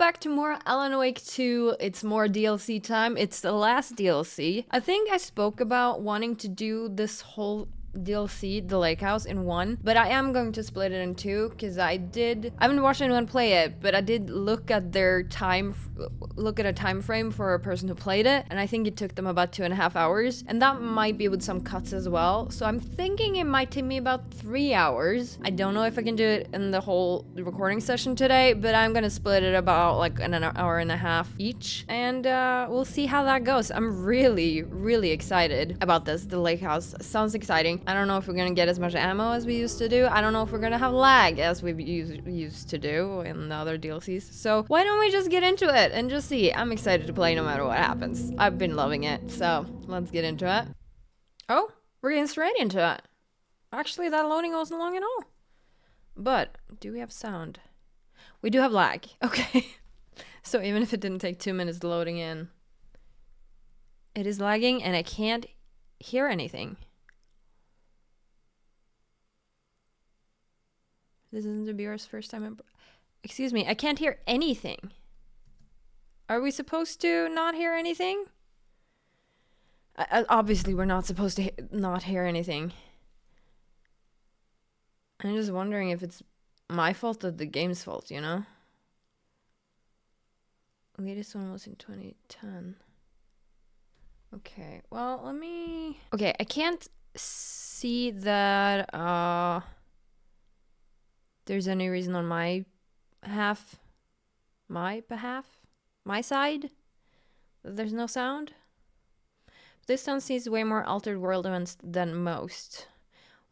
back to more Alan Wake 2. It's more DLC time. It's the last DLC. I think I spoke about wanting to do this whole DLC, the lake house, in one, but I am going to split it in two because I haven't watched anyone play it, but I did look at a time frame for a person who played it, and I think it took them about 2.5 hours, and that might be with some cuts as well. So I'm thinking it might take me about 3 hours. I don't know if I can do it in the whole recording session today, but I'm gonna split it about like an hour and a half each, and we'll see how that goes. I'm really excited about this. The lake house sounds exciting. I don't know if we're gonna get as much ammo as we used to do. I don't know if we're gonna have lag as we used to do in the other DLCs. So why don't we just get into it and just see? I'm excited to play no matter what happens. I've been loving it. So let's get into it. Oh, we're getting straight into it. Actually, that loading wasn't long at all. But do we have sound? We do have lag. Okay. So even if it didn't take 2 minutes loading in, it is lagging and I can't hear anything. This isn't the viewer's first time. Excuse me, I can't hear anything. Are we supposed to not hear anything? Obviously, we're not supposed to not hear anything. I'm just wondering if it's my fault or the game's fault, you know? The latest one was in 2010. Okay, well, let me... Okay, I can't see that, there's any reason on my behalf, my side, that there's no sound. This sound sees way more altered world events than most.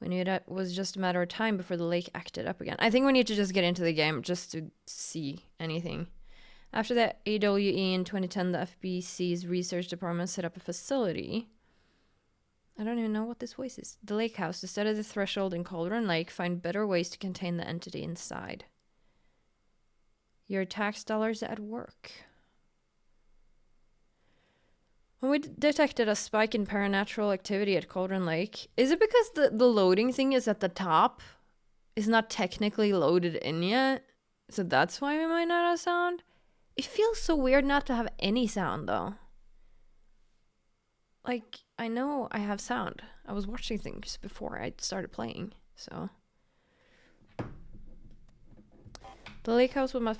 We knew that was just a matter of time before the lake acted up again. I think we need to just get into the game just to see anything. After the AWE in 2010, the FBC's research department set up a facility. I don't even know what this voice is. The lake house, to study the threshold in Cauldron Lake, find better ways to contain the entity inside. Your tax dollars at work. When we detected a spike in paranatural activity at Cauldron Lake, is it because the loading thing is at the top? Is not technically loaded in yet? So that's why we might not have sound? It feels so weird not to have any sound though. Like, I know I have sound. I was watching things before I started playing, so. The lake house with my...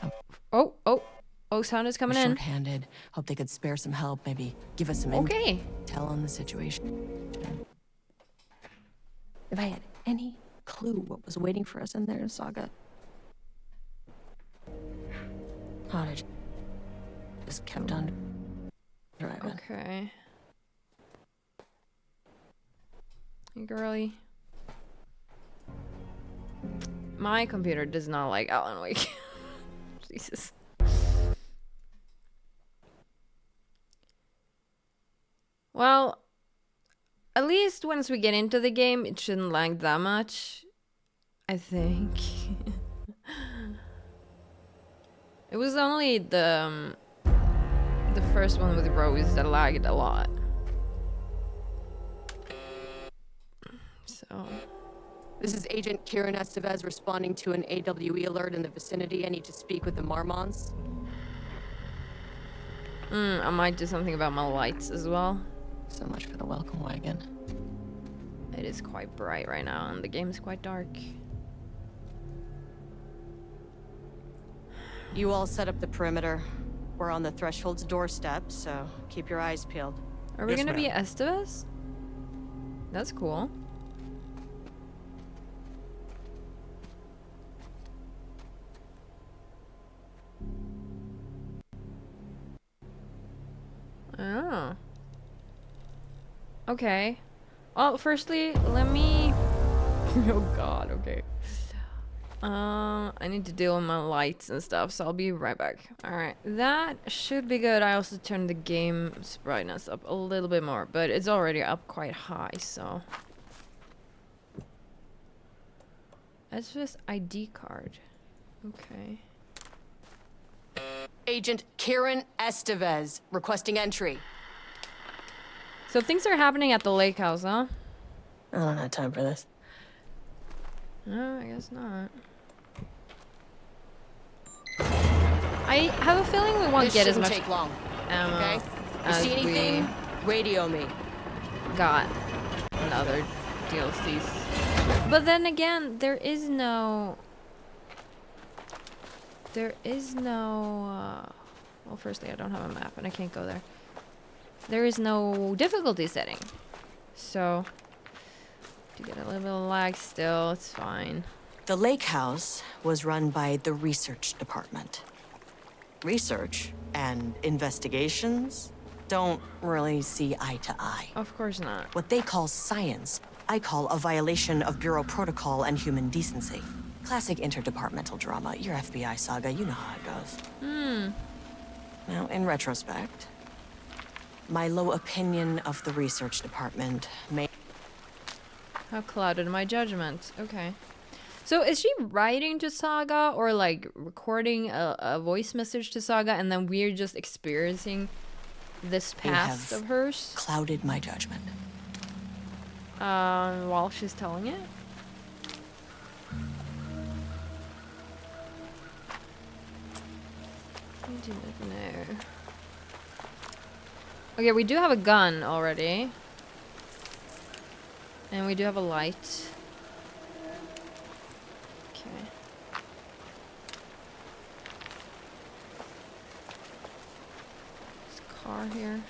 Oh, sound is coming in. Short-handed. Hope they could spare some help, maybe give us some intel on the situation. If I had any clue what was waiting for us in there, Saga. Cottage just kept on driving. Okay. Hey, girly. My computer does not like Alan Wake. Jesus. Well, at least once we get into the game, it shouldn't lag that much, I think. It was only the first one with Rose that lagged a lot. So... This is Agent Kieran Estevez responding to an AWE alert in the vicinity. I need to speak with the Marmons. I might do something about my lights as well. So much for the welcome wagon. It is quite bright right now, and the game is quite dark. You all set up the perimeter. We're on the Threshold's doorstep, so keep your eyes peeled. Are we gonna be Estevez? That's cool. Oh. Okay. Well, firstly, let me... Oh god, okay. I need to deal with my lights and stuff, so I'll be right back. Alright, that should be good. I also turned the game's brightness up a little bit more, but it's already up quite high, so... That's just ID card. Okay. Agent Kieran Estevez, requesting entry. So things are happening at the lake house, huh? I don't have time for this. No, I guess not. I have a feeling we won't This get as shouldn't much take long. ammo Okay? You as see anything? Radio me. we got in other DLCs. But then again, there is no... well, firstly, I don't have a map and I can't go there. There is no difficulty setting. So, to get a little bit of lag still, it's fine. The lake house was run by the research department. Research and investigations don't really see eye to eye. Of course not. What they call science, I call a violation of Bureau protocol and human decency. Classic interdepartmental drama. Your FBI saga, you know how it goes. Now, in retrospect, my low opinion of the research department may... How clouded my judgment. Okay. So is she writing to Saga or like recording a voice message to Saga and then we're just experiencing this past have of hers? clouded my judgment. While she's telling it? I do not know. Okay, we do have a gun already. And we do have a light. Okay. There's a car here.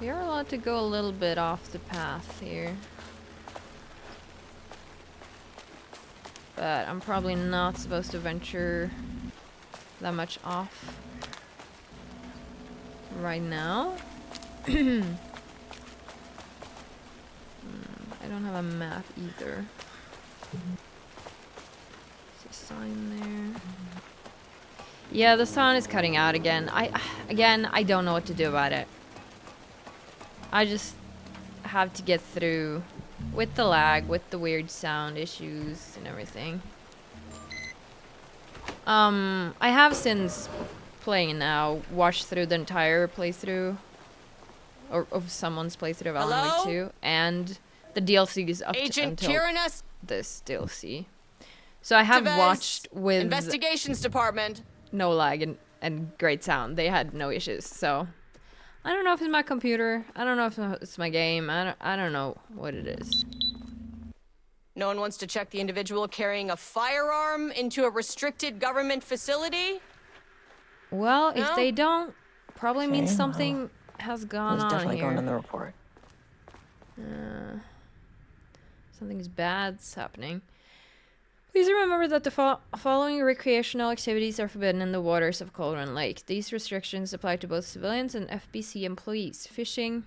We are allowed to go a little bit off the path here. But I'm probably not supposed to venture that much off right now. I don't have a map either. There's a sign there. Yeah, the sound is cutting out again. I don't know what to do about it. I just have to get through with the lag, with the weird sound issues and everything. I have since playing now watched through the entire playthrough or of someone's playthrough of Alan Wake 2 and the DLC is up Agent until Kiranes this DLC. So I have Tevez, watched with Investigations Department. no lag and great sound. They had no issues. So I don't know if it's my computer. I don't know if it's my game. I don't know what it is. No one wants to check the individual carrying a firearm into a restricted government facility? Well, if No? they don't, probably means Okay, something has gone It's on definitely here. going in the report. Something's bad's happening. Please remember that the following recreational activities are forbidden in the waters of Cauldron Lake. These restrictions apply to both civilians and FBC employees. Fishing,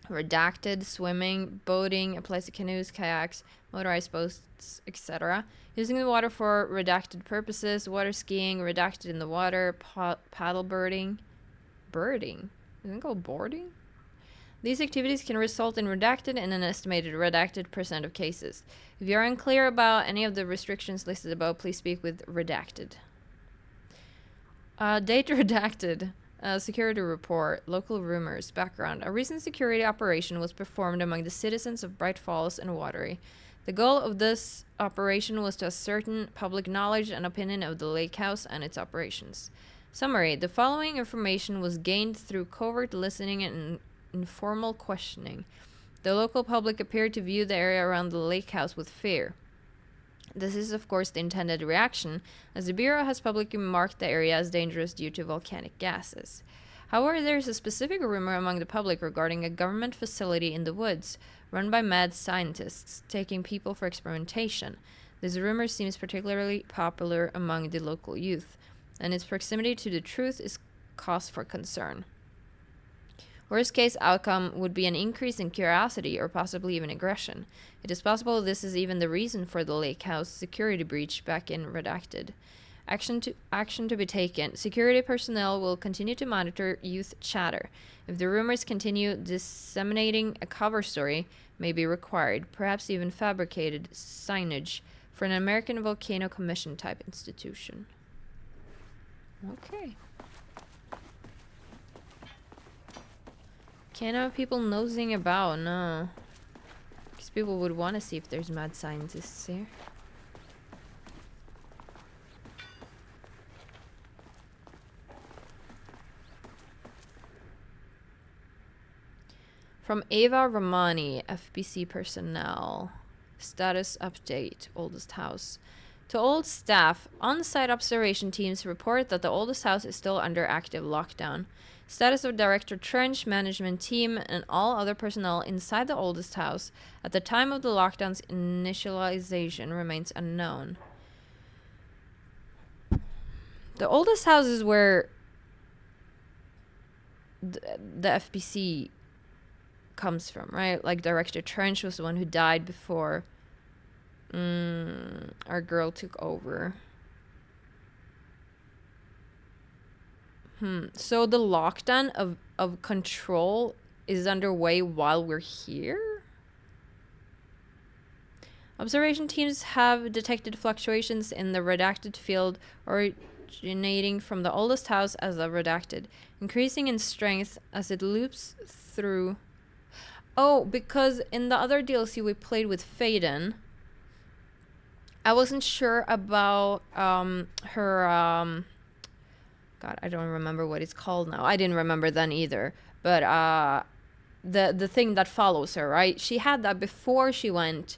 redacted, swimming, boating, applies to canoes, kayaks, motorized boats, etc. Using the water for redacted purposes, water skiing, redacted in the water, paddle birding. Birding? Isn't it called boarding? These activities can result in redacted in an estimated redacted % of cases. If you are unclear about any of the restrictions listed above, please speak with redacted. Data redacted. Security report. Local rumors. Background. A recent security operation was performed among the citizens of Bright Falls and Watery. The goal of this operation was to ascertain public knowledge and opinion of the lake house and its operations. Summary. The following information was gained through covert listening and informal questioning. The local public appeared to view the area around the lake house with fear. This is, of course, the intended reaction, as the Bureau has publicly marked the area as dangerous due to volcanic gases. However, there is a specific rumor among the public regarding a government facility in the woods, run by mad scientists, taking people for experimentation. This rumor seems particularly popular among the local youth, and its proximity to the truth is cause for concern. Worst case outcome would be an increase in curiosity or possibly even aggression. It is possible this is even the reason for the lake house security breach back in Redacted. Action to be taken. Security personnel will continue to monitor youth chatter. If the rumors continue, disseminating a cover story may be required, perhaps even fabricated signage for an American Volcano Commission type institution. Okay. Can't have people nosing about, no. Because people would want to see if there's mad scientists here. From Ava Romani, FBC personnel. Status update, oldest house. To old staff, on-site observation teams report that the oldest house is still under active lockdown. Status of Director Trench, management team, and all other personnel inside the oldest house at the time of the lockdown's initialization remains unknown. The oldest house is where the FBC comes from, right? Like Director Trench was the one who died before our girl took over. So the lockdown of control is underway while we're here? Observation teams have detected fluctuations in the redacted field originating from the oldest house as a redacted, increasing in strength as it loops through. Oh, because in the other DLC we played with Faden, I wasn't sure about her God, I don't remember what it's called now. I didn't remember then either. But the thing that follows her, right? She had that before she went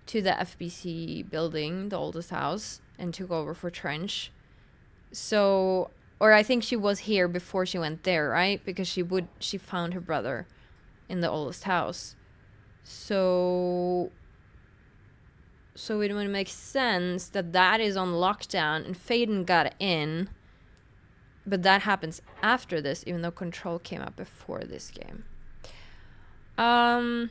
to the FBC building, the oldest house, and took over for Trench. So, or I think she was here before she went there, right? Because she found her brother in the oldest house. So it would make sense that is on lockdown and Faden got in. But that happens after this, even though Control came up before this game. Have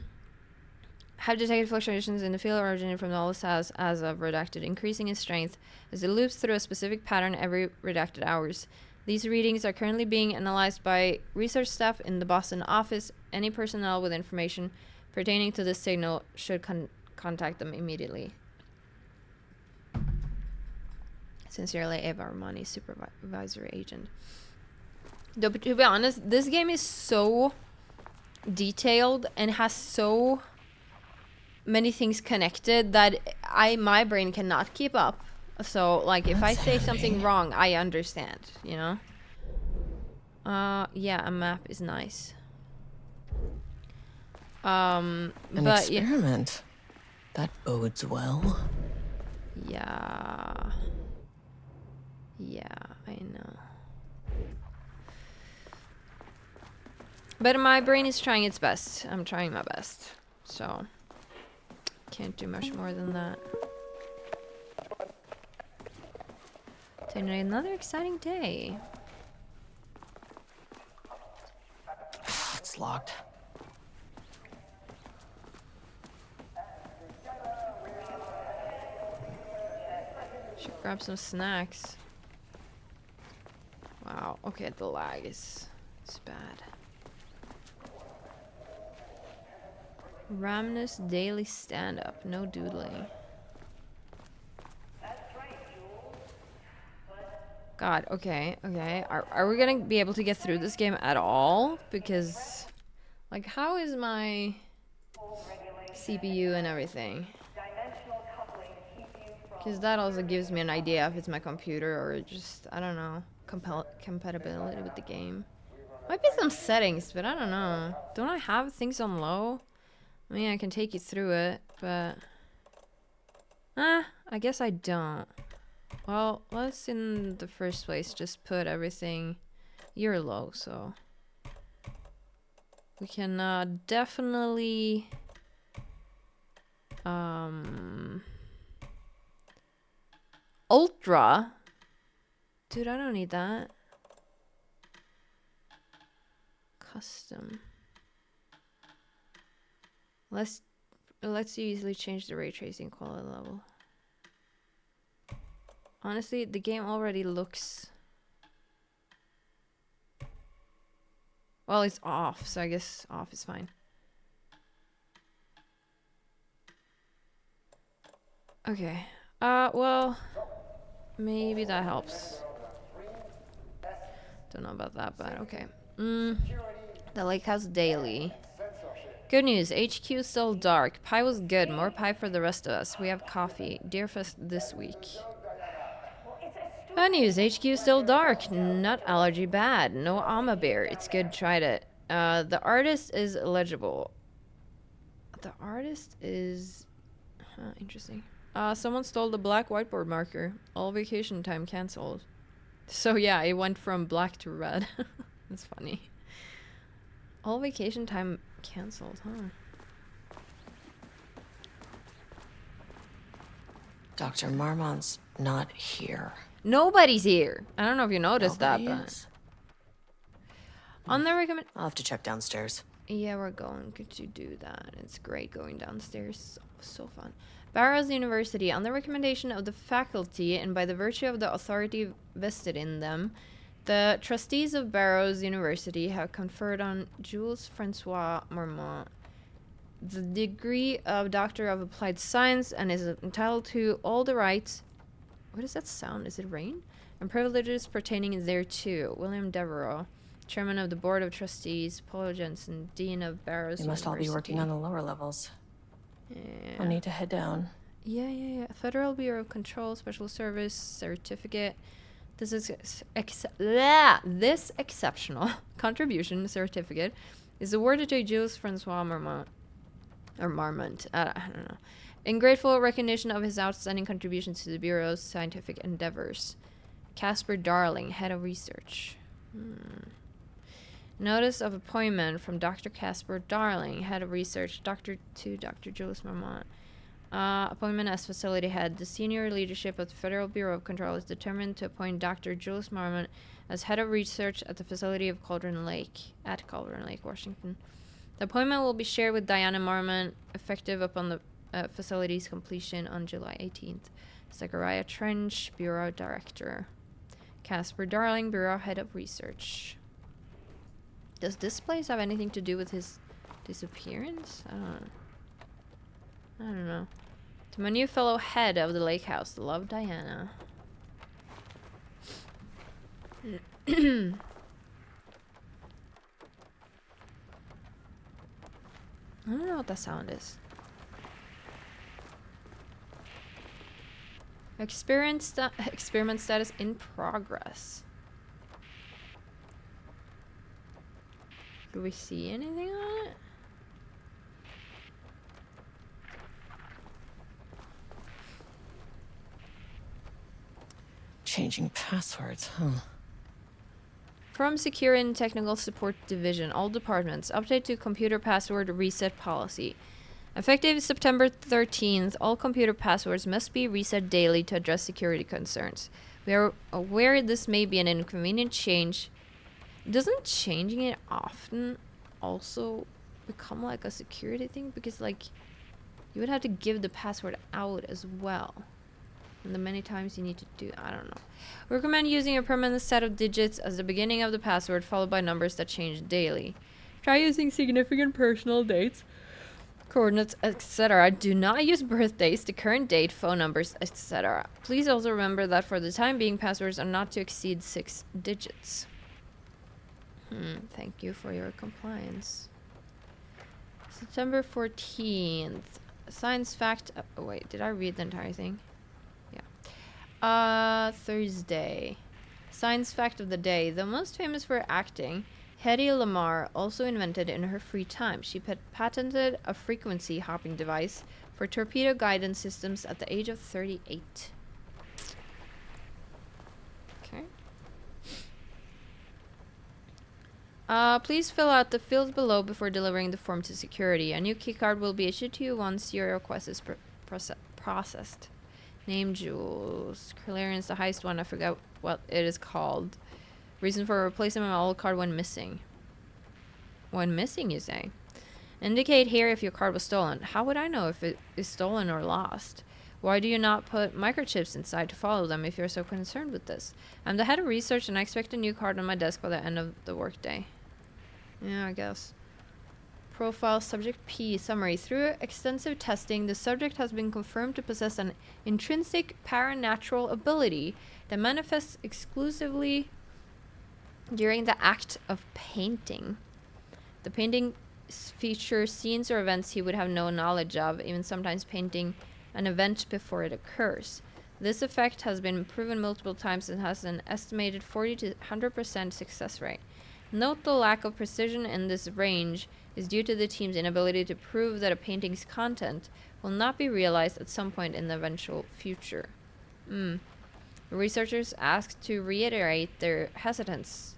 detected fluctuations in the field originating from the oldest house as of redacted, increasing in strength as it loops through a specific pattern every redacted hours. These readings are currently being analyzed by research staff in the Boston office. Any personnel with information pertaining to this signal should contact them immediately. Sincerely, Ava Romani, supervisory agent. Though, to be honest, this game is so detailed and has so many things connected that my brain cannot keep up. So, like, if I say something wrong, I understand, you know? Yeah, a map is nice. An but experiment. That bodes well. Yeah. Yeah, I know. But my brain is trying its best. I'm trying my best. So, can't do much more than that. Today, another exciting day. It's locked. Should grab some snacks. Wow, okay, the lag is bad. Ramnus daily stand-up, no doodling. God, okay. Are we gonna be able to get through this game at all? Because, like, how is my CPU and everything? Because that also gives me an idea if it's my computer or just, I don't know, compatibility with the game. Might be some settings, but I don't know. Don't I have things on low? I mean, I can take you through it, but... I guess I don't. Well, let's in the first place just put everything... You're low, so... We can definitely... Ultra? Dude, I don't need that. Custom. Let's easily change the ray tracing quality level. Honestly, the game already looks... Well, it's off, so I guess off is fine. Okay. Well, maybe that helps. Don't know about that, but okay. The Lake House Daily. Good news, HQ is still dark. Pie was good. More pie for the rest of us. We have coffee. Deerfest this week. Bad news, HQ is still dark. Nut allergy bad. No Alma bear. It's good. Tried it. The artist is illegible. The artist is... interesting. Someone stole the black whiteboard marker. All vacation time cancelled. So yeah, it went from black to red. That's funny. All vacation time cancelled, huh? Dr. Marmont's not here. Nobody's here. I don't know if you noticed Nobody that, but... is. On the recommend... I'll have to check downstairs. Yeah, we're going to do that. It's great going downstairs. So fun. Barrows University, on the recommendation of the faculty and by the virtue of the authority vested in them, the trustees of Barrows University have conferred on Jules Francois Marmont the degree of Doctor of Applied Science and is entitled to all the rights... What does that sound? Is it rain? And privileges pertaining thereto. William Devereux, Chairman of the Board of Trustees. Paul Jensen, Dean of Barrows You must University. all be working on the lower levels. Yeah. I'll need to head down. Yeah. Federal Bureau of Control, Special Service, Certificate. This is this exceptional contribution certificate is awarded to Jules Francois Marmont. Or Marmont. I don't know. In grateful recognition of his outstanding contributions to the Bureau's scientific endeavors. Casper Darling, Head of Research. Notice of appointment from Dr. Casper Darling, Head of Research, Dr. Jules Marmont. Appointment as facility head. The senior leadership of the Federal Bureau of Control is determined to appoint Dr. Jules Marmont as head of research at the facility of Cauldron Lake, Washington. The appointment will be shared with Diana Marmont, effective upon the facility's completion on July 18th. Zachariah Trench, Bureau Director. Casper Darling, Bureau Head of Research. Does this place have anything to do with his disappearance? I don't know. To my new fellow head of the Lake House, love, Diana. I don't know what that sound is. Experiment status in progress. Do we see anything on it? Changing passwords, huh? From Secure and Technical Support Division, all departments, update to computer password reset policy. Effective September 13th, all computer passwords must be reset daily to address security concerns. We are aware this may be an inconvenient change. Doesn't changing it often also become like a security thing? Because like, you would have to give the password out as well. And the many times you need to do, I don't know. We recommend using a permanent set of digits as the beginning of the password, followed by numbers that change daily. Try using significant personal dates, coordinates, etc. Do not use birthdays, the current date, phone numbers, etc. Please also remember that for the time being, passwords are not to exceed 6 digits. Thank you for your compliance. September 14th. Science fact. Oh, wait, did I read the entire thing? Thursday. Science fact of the day. The most famous for acting, Hedy Lamarr also invented in her free time. She patented a frequency hopping device for torpedo guidance systems at the age of 38. Okay. Please fill out the fields below before delivering the form to security. A new keycard will be issued to you once your request is processed. Name Jules. Clearance, the highest one. I forgot what it is called. Reason for replacement of old card when missing. When missing, you say? Indicate here if your card was stolen. How would I know if it is stolen or lost? Why do you not put microchips inside to follow them if you're so concerned with this? I'm the head of research and I expect a new card on my desk by the end of the workday. Yeah, I guess. Profile subject P. Summary. Through extensive testing, the subject has been confirmed to possess an intrinsic paranatural ability that manifests exclusively during the act of painting. The painting features scenes or events he would have no knowledge of, even sometimes painting an event before it occurs. This effect has been proven multiple times and has an estimated 40 to 100% success rate. Note the lack of precision in this range is due to the team's inability to prove that a painting's content will not be realized at some point in the eventual future. The researchers asked to reiterate their hesitance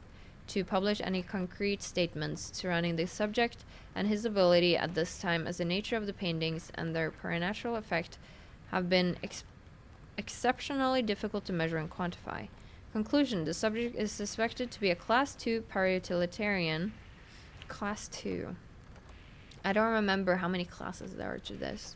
to publish any concrete statements surrounding the subject and his ability at this time, as the nature of the paintings and their supernatural effect have been exceptionally difficult to measure and quantify. Conclusion: the subject is suspected to be a Class 2 para-utilitarian. Class 2. I don't remember how many classes there are to this,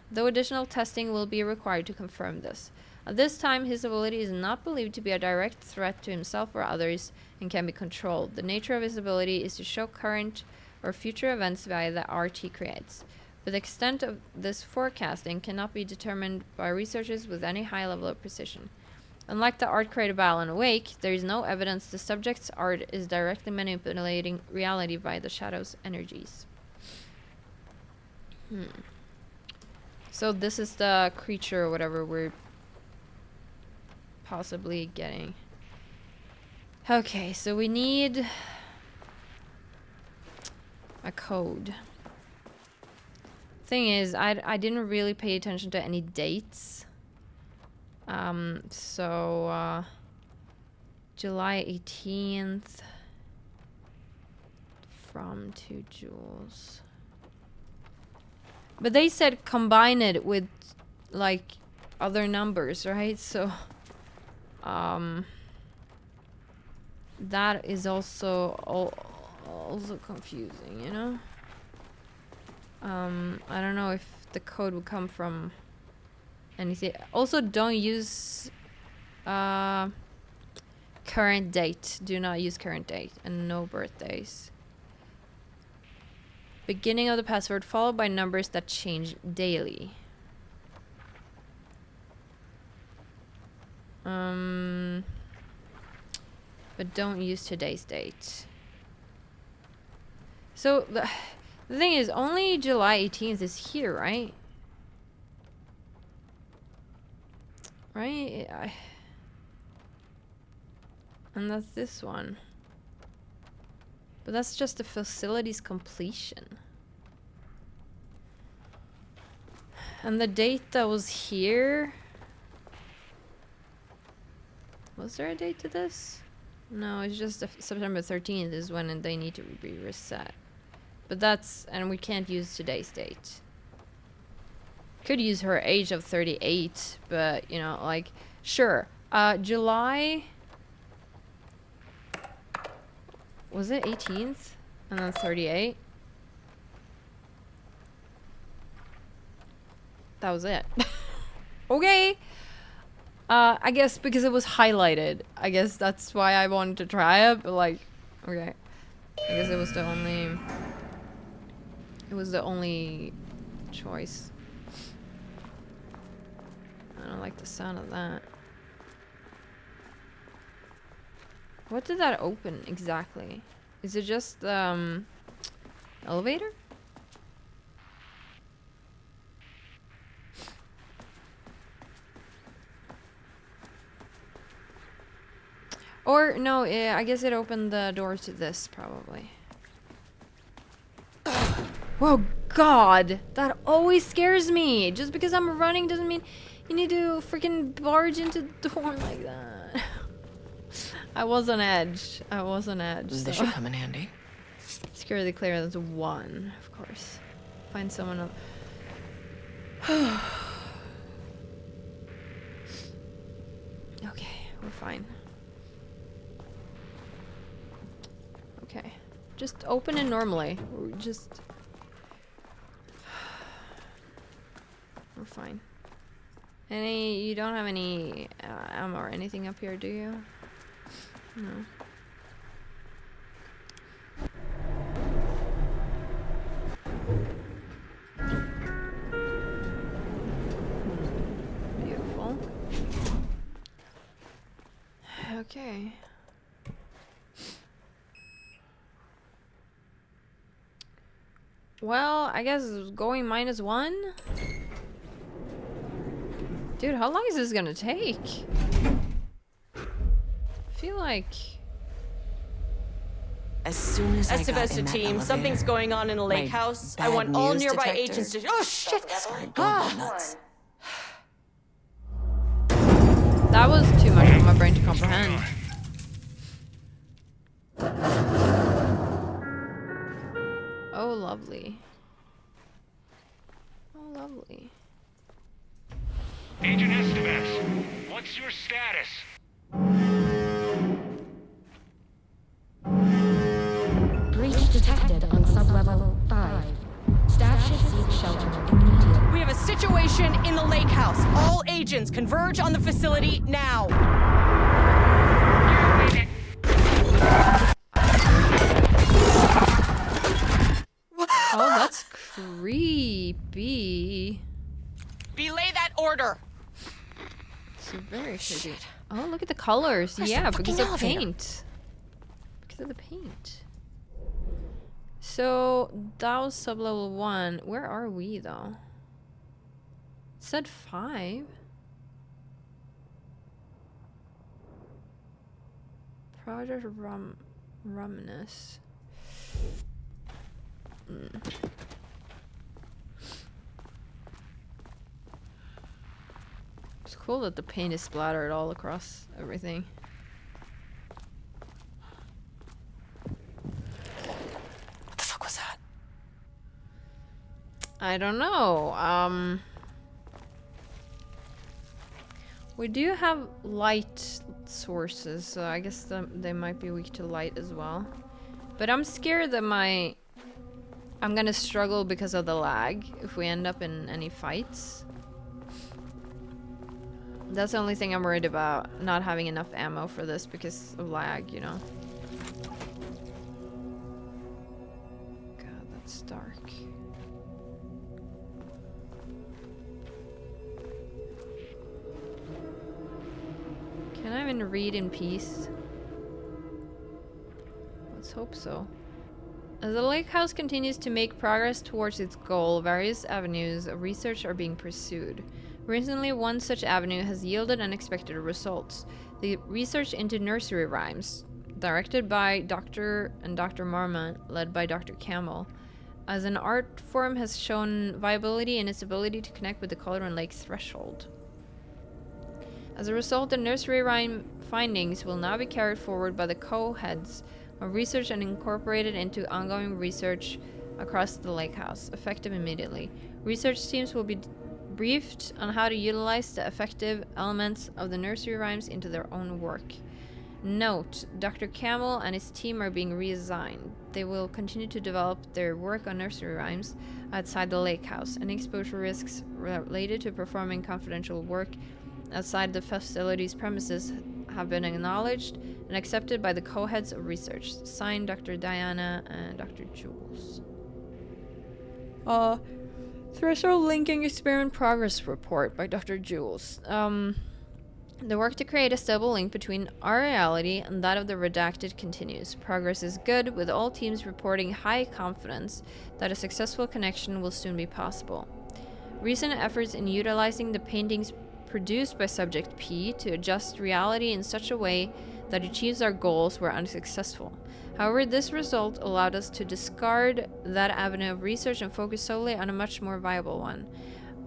though additional testing will be required to confirm this. At this time, his ability is not believed to be a direct threat to himself or others and can be controlled. The nature of his ability is to show current or future events via the art he creates. But the extent of this forecasting cannot be determined by researchers with any high level of precision. Unlike the art created by Alan Wake, there is no evidence the subject's art is directly manipulating reality via the shadow's energies. So this is the creature or whatever we're possibly getting. Okay, so we need a code. Thing is, I didn't really pay attention to any dates. July 18th from 2 joules. But they said combine it with like other numbers, right? So that is also confusing, you know? I don't know if the code would come from anything. Also, don't use current date. Do not use current date and no birthdays. Beginning of the password followed by numbers that change daily. But don't use today's date. So the thing is, only July 18th is here, right? Right? And that's this one. But that's just the facility's completion. And the date that was here... Was there a date to this? No, it's just September 13th is when they need to be reset. But that's... And we can't use today's date. Could use her age of 38, but, you know, like... Sure. July... Was it 18th? And then 38? That was it. Okay. I guess because it was highlighted. I guess that's why I wanted to try it, but like, okay. I guess it was the only... It was the only choice. I don't like the sound of that. What did that open exactly? Is it just elevator? Or no, I guess it opened the door to this probably. Whoa, God, that always scares me. Just because I'm running doesn't mean you need to freaking barge into the door like that. I was on edge. I was on edge. This should come in handy. Security clearance 1, of course. Find someone else. Okay, we're fine. Okay. Just open it normally. Just... We're fine. You don't have any ammo or anything up here, do you? No. Beautiful. Okay. Well, I guess going -1. Dude, how long is this gonna take? I feel like... As soon as I got Estevez to in that team, elevator, something's going on in the lake my house. I bad want all news nearby detector agents to. Oh shit! started going nuts. That was too much for my brain to comprehend. Oh, lovely. Oh, lovely. Agent Estevez, what's your status? Breach detected on sublevel 5. Staff should seek shelter immediately. We have a situation in the lake house. All agents converge on the facility now. Oh, that's creepy. Belay that order. It's very creepy. Oh, look at the colors. Where's Yeah, the because fucking of elevator? paint. Because of the paint. So, that was sublevel 1. Where are we, though? It said 5. Project Rumnus. It's cool that the paint is splattered all across everything. What the fuck was that? I don't know. We do have light sources, so I guess they might be weak to light as well. But I'm scared that I'm gonna struggle because of the lag if we end up in any fights. That's the only thing I'm worried about, not having enough ammo for this because of lag, you know. God, that's dark. Can I even read in peace? Let's hope so. As the lake house continues to make progress towards its goal, various avenues of research are being pursued. Recently, one such avenue has yielded unexpected results. The research into nursery rhymes, directed by Dr. Marmont, led by Dr. Campbell, as an art form has shown viability in its ability to connect with the Cauldron Lake threshold. As a result, the nursery rhyme findings will now be carried forward by the co-heads of research and incorporated into ongoing research across the lake house, effective immediately. Research teams will be briefed on how to utilize the effective elements of the nursery rhymes into their own work. Note, Dr. Campbell and his team are being reassigned. They will continue to develop their work on nursery rhymes outside the lake house. Any exposure risks related to performing confidential work outside the facility's premises have been acknowledged and accepted by the co-heads of research. Signed, Dr. Diana and Dr. Jules. Threshold Linking Experiment Progress Report by Dr. Jules. The work to create a stable link between our reality and that of the redacted continues. Progress is good, with all teams reporting high confidence that a successful connection will soon be possible. Recent efforts in utilizing the paintings produced by Subject P to adjust reality in such a way that achieves our goals were unsuccessful. However, this result allowed us to discard that avenue of research and focus solely on a much more viable one.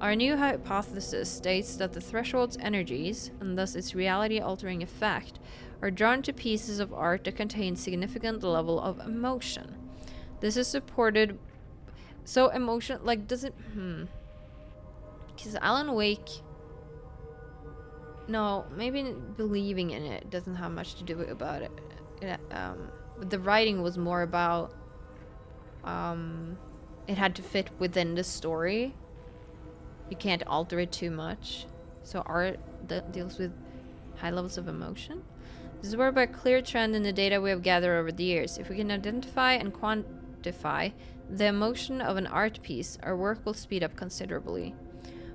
Our new hypothesis states that the threshold's energies, and thus its reality-altering effect, are drawn to pieces of art that contain significant level of emotion. This is supported... So emotion... Like, does it... Because Alan Wake... No, maybe believing in it doesn't have much to do about it. The writing was more about... it had to fit within the story. You can't alter it too much. So art that deals with high levels of emotion. This is whereby a clear trend in the data we have gathered over the years. If we can identify and quantify the emotion of an art piece, our work will speed up considerably.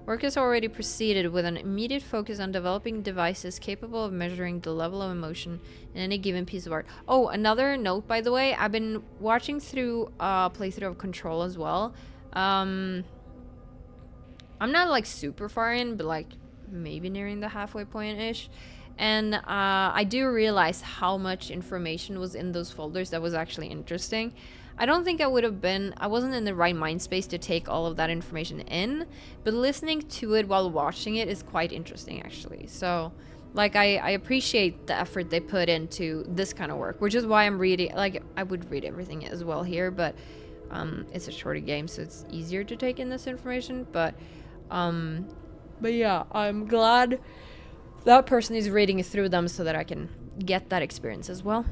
Work has already proceeded with an immediate focus on developing devices capable of measuring the level of emotion in any given piece of art. Oh, another note, by the way, I've been watching through a playthrough of Control as well. I'm not like super far in, but like maybe nearing the halfway point-ish. And I do realize how much information was in those folders that was actually interesting. I don't think I wasn't in the right mind space to take all of that information in, but listening to it while watching it is quite interesting actually. So like I appreciate the effort they put into this kind of work, which is why I'm reading, like I would read everything as well here, but it's a shorter game, so it's easier to take in this information. But yeah, I'm glad that person is reading through them so that I can get that experience as well.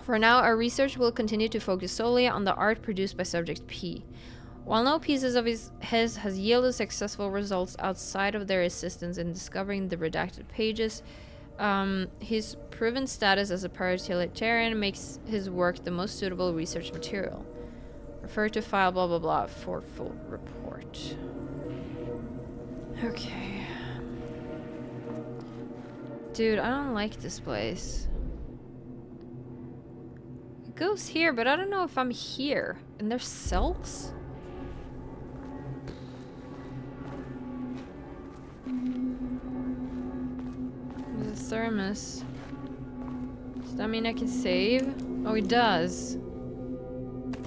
For now, our research will continue to focus solely on the art produced by Subject P. While no pieces of his has yielded successful results outside of their assistance in discovering the redacted pages, his proven status as a paratiliarian makes his work the most suitable research material. Refer to file blah blah blah for full report. Okay. Dude, I don't like this place. It goes here, but I don't know if I'm here. And there's cells? There's a thermos. Does that mean I can save? Oh, it does.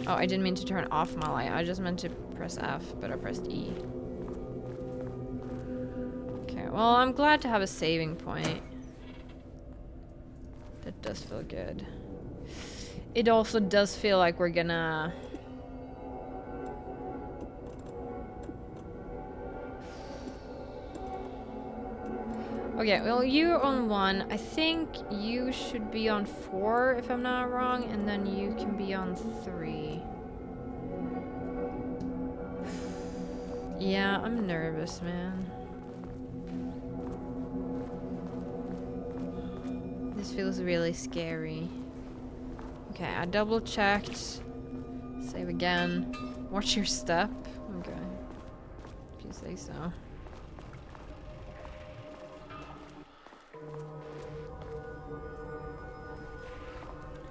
Oh, I didn't mean to turn off my light. I just meant to press F, but I pressed E. Okay, well, I'm glad to have a saving point. That does feel good. It also does feel like we're gonna... Okay, well, you're on 1. I think you should be on 4, if I'm not wrong, and then you can be on 3. Yeah, I'm nervous, man. This feels really scary. Okay, I double checked. Save again. Watch your step. Okay. If you say so.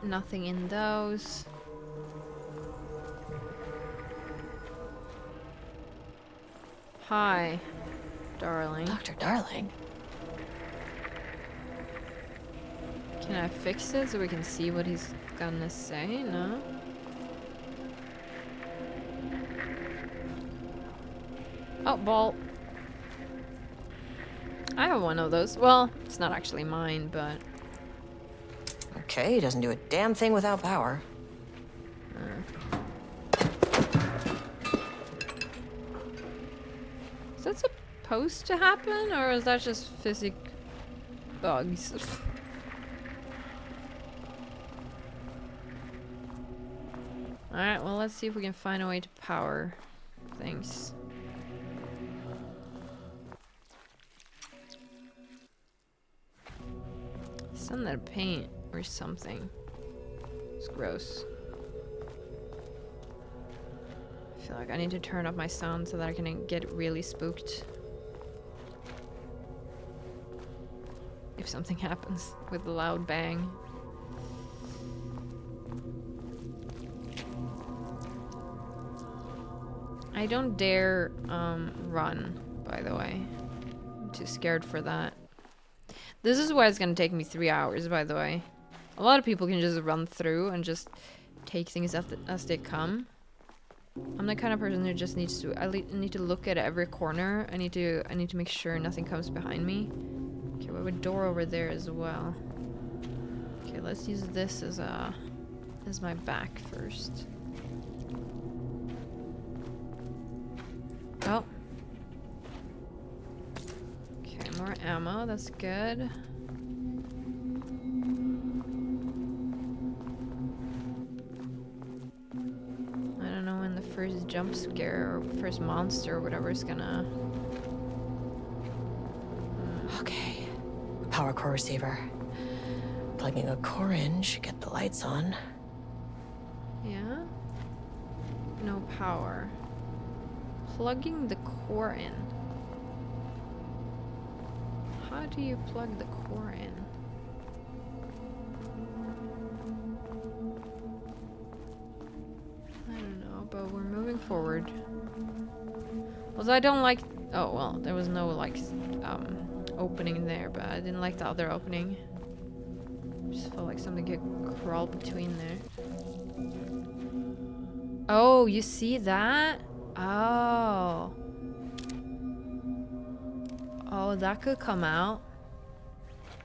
Nothing in those. Hi, darling. Dr. Darling. Can I fix it so we can see what he's gonna say? No? Oh, ball. I have one of those. Well, it's not actually mine, but... Okay, he doesn't do a damn thing without power. Is that supposed to happen, or is that just physic bugs? Alright, well, let's see if we can find a way to power things. Some that paint or something. It's gross. I feel like I need to turn up my sound so that I can get really spooked. If something happens with a loud bang. I don't dare run, by the way. I'm too scared for that. This is why it's gonna take me 3 hours, by the way. A lot of people can just run through and just take things as they come. I'm the kind of person who just needs to... I need to look at every corner. I need to make sure nothing comes behind me. Okay, we have a door over there as well. Okay, let's use this as my back first. Oh. Okay, more ammo. That's good. I don't know when the first jump scare or first monster or whatever is gonna... Okay. Power core receiver. Plugging a core in should get the lights on. Yeah? No power. Plugging the core in. how do you plug the core in? I don't know, but we're moving forward. Although I don't like... Oh, well, there was no, like, opening there, but I didn't like the other opening. Just felt like something could crawl between there. Oh, you see that? Oh. Oh, that could come out.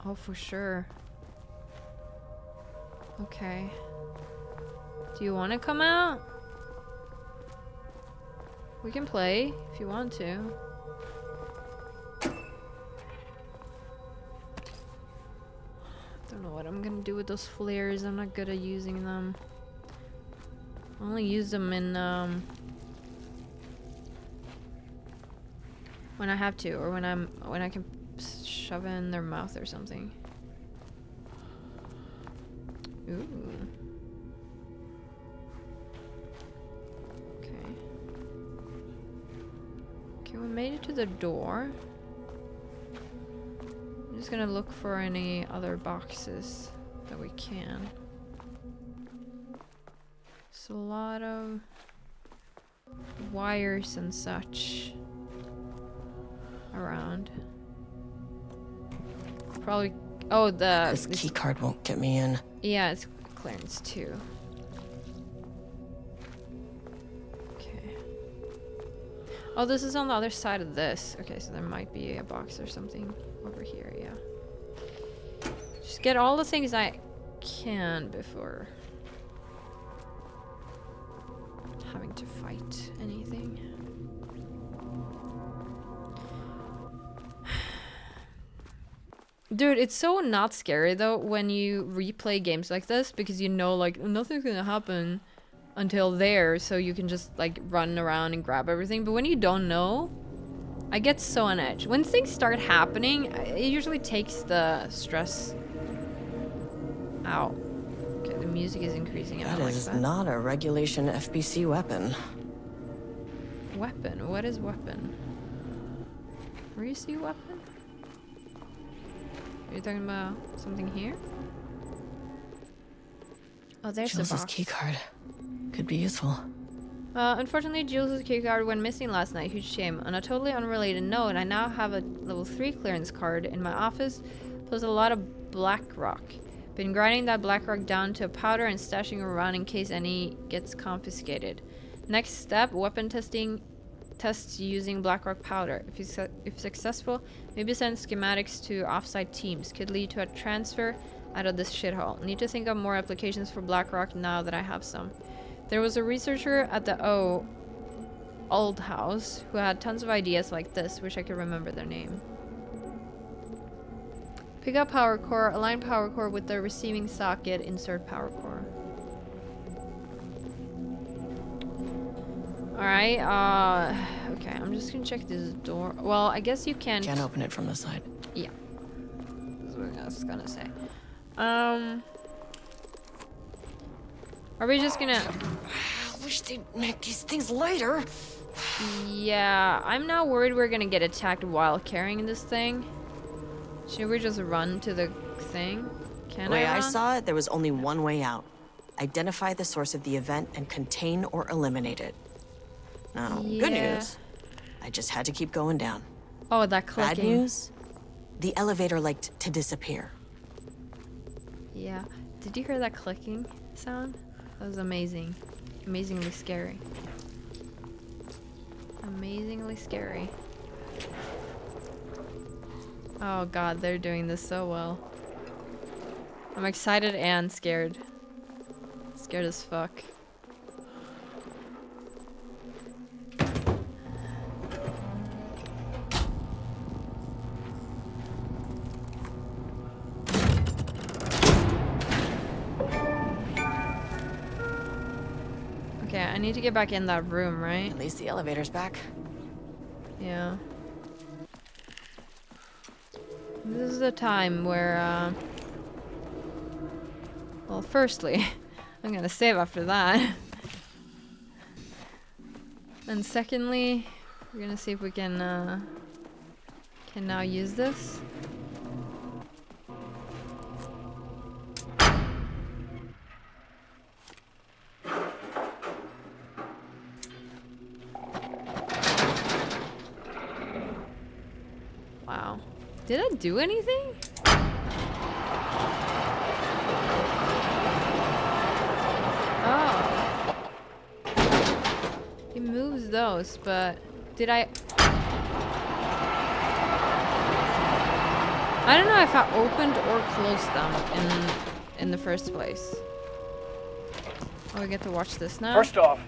Oh, for sure. Okay. Do you want to come out? We can play if you want to. Don't know what I'm gonna do with those flares. I'm not good at using them. I only use them in when I have to, or when I can shove it in their mouth or something. Ooh. Okay. Okay, we made it to the door. I'm just gonna look for any other boxes that we can. There's a lot of wires and such around. Probably. Oh, This key card won't get me in. Yeah, it's clearance too. Okay. Oh, this is on the other side of this. Okay, so there might be a box or something over here, yeah. Just get all the things I can before having to fight anything. Dude, it's so not scary though when you replay games like this, because you know like nothing's gonna happen until there, so you can just like run around and grab everything. But when you don't know, I get so on edge. When things start happening, it usually takes the stress out. Okay, the music is increasing. That is not a regulation FBC weapon. Weapon? What is weapon? Where you see weapon? Are you talking about something here? Oh, there's the Jules's box. keycard. Could be useful. Unfortunately, Jules' keycard went missing last night. Huge shame. On a totally unrelated note, I now have a level 3 clearance card in my office, plus a lot of black rock. Been grinding that black rock down to a powder and stashing around in case any gets confiscated. Next step, weapon testing. Tests using Blackrock powder. If successful, maybe send schematics to offsite teams. Could lead to a transfer out of this shithole. Need to think of more applications for Blackrock now that I have some. There was a researcher at the old house who had tons of ideas like this. Wish I could remember their name. Pick up power core, align power core with the receiving socket, insert power core. Alright, okay, I'm just gonna check this door. Well, I guess you can't... Can't open it from the side. Yeah. That's what I was gonna say. Are we just gonna... I wish they'd make these things lighter. Yeah, I'm not worried we're gonna get attacked while carrying this thing. Should we just run to the thing? Can The way I I run? saw it, there was only one way out. Identify the source of the event and contain or eliminate it. Now, good Yeah. news. I just had to keep going down. Oh, that clicking. Bad news? The elevator liked to disappear. Yeah. Did you hear that clicking sound? That was amazing. Amazingly scary. Amazingly scary. Oh god, they're doing this so well. I'm excited and scared. Scared as fuck. Okay, I need to get back in that room, right? At least the elevator's back. Yeah. This is a time where, well, firstly, I'm gonna save after that. And secondly, we're gonna see if we can now use this. Wow. Did I do anything? Oh. He moves those, but did I don't know if I opened or closed them in the first place. Oh, we get to watch this now. First off,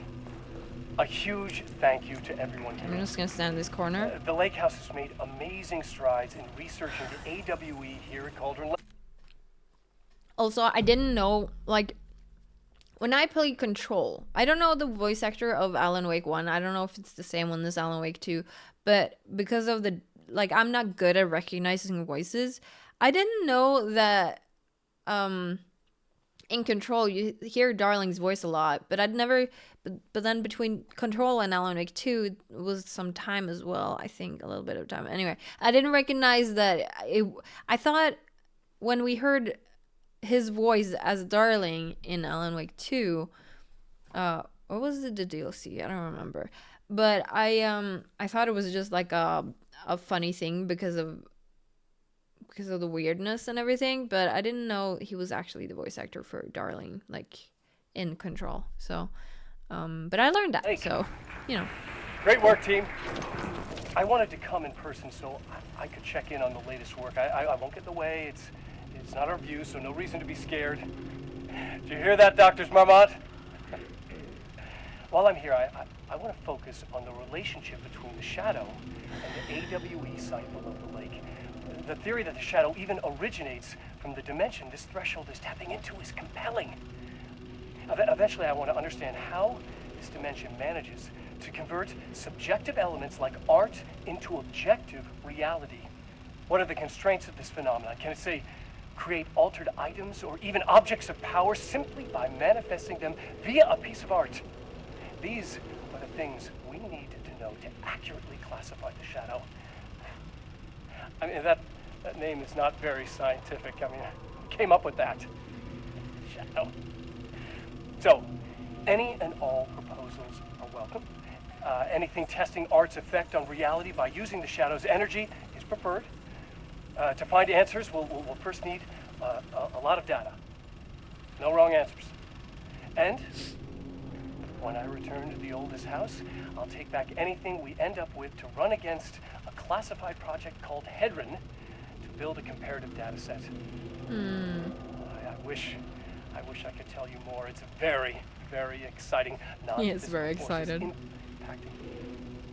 a huge thank you to everyone here. I'm just gonna stand in this corner. The Lake House has made amazing strides in researching the AWE here at Cauldron Lake. Also, I didn't know, like, when I played Control, I don't know the voice actor of Alan Wake 1. I don't know if it's the same one as Alan Wake 2, but because of the, like, I'm not good at recognizing voices. I didn't know that, in Control, you hear Darling's voice a lot, but I'd never, but then between Control and Alan Wake 2 it was some time as well, I think, a little bit of time. Anyway, I didn't recognize that I thought when we heard his voice as Darling in Alan Wake 2, or was it the DLC? I don't remember. But I thought it was just like a funny thing because of the weirdness and everything, but I didn't know he was actually the voice actor for Darling, like in Control. So, but I learned that. So, you know. Great work, team. I wanted to come in person so I could check in on the latest work. I won't get in the way. It's not our view, so no reason to be scared. Did you hear that, Drs. Marmont? While I'm here, I want to focus on the relationship between the Shadow and the AWE site below the lake. The theory that the Shadow even originates from the dimension this threshold is tapping into is compelling. Eventually, I want to understand how this dimension manages to convert subjective elements like art into objective reality. What are the constraints of this phenomenon? Can it, say, create altered items or even objects of power simply by manifesting them via a piece of art? These are the things we need to know to accurately classify the Shadow. I mean, that name is not very scientific. I mean, I came up with that. Shadow. So, any and all proposals are welcome. Anything testing art's effect on reality by using the Shadow's energy is preferred. To find answers, we'll first need a lot of data. No wrong answers. And when I return to the oldest house, I'll take back anything we end up with to run against a classified project called Hedron to build a comparative data set. I wish I could tell you more. It's very, very exciting. He is very excited.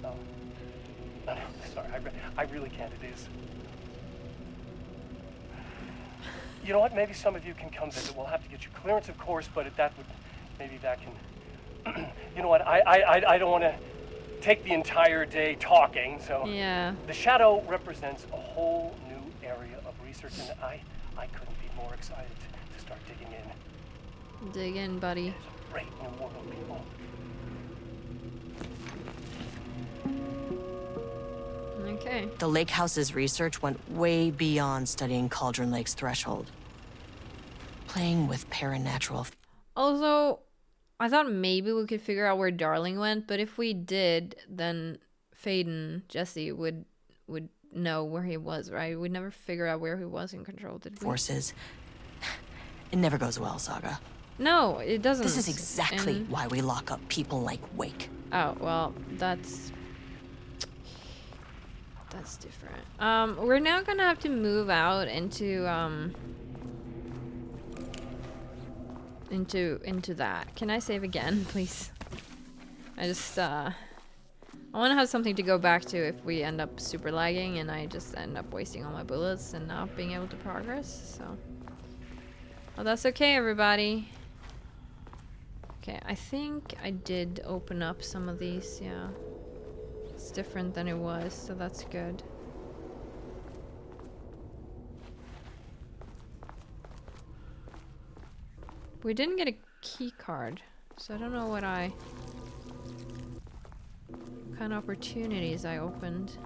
No, sorry, I really can't. It is. You know what? Maybe some of you can come visit. We'll have to get you clearance, of course, but maybe that can. You know what? I don't want to take the entire day talking. So yeah. The Shadow represents a whole new area of research, and I couldn't be more excited to start digging in. Dig in, buddy. It's a great new world, people. Okay. The Lake House's research went way beyond studying Cauldron Lake's threshold. Playing with paranatural. Also, I thought maybe we could figure out where Darling went, but if we did, then Faden, Jesse, would know where he was, right? We'd never figure out where he was in Control, did we? Forces. It never goes well, Saga. No, it doesn't. This is exactly why we lock up people like Wake. Oh, well, that's different. We're now gonna have to move out into that. Can I save again, please? I just I want to have something to go back to if we end up super lagging and I just end up wasting all my bullets and not being able to progress. So, well, that's okay, everybody. Okay, I think I did open up some of these. Yeah, it's different than it was, so that's good. We didn't get a key card, so I don't know what kind of opportunities I opened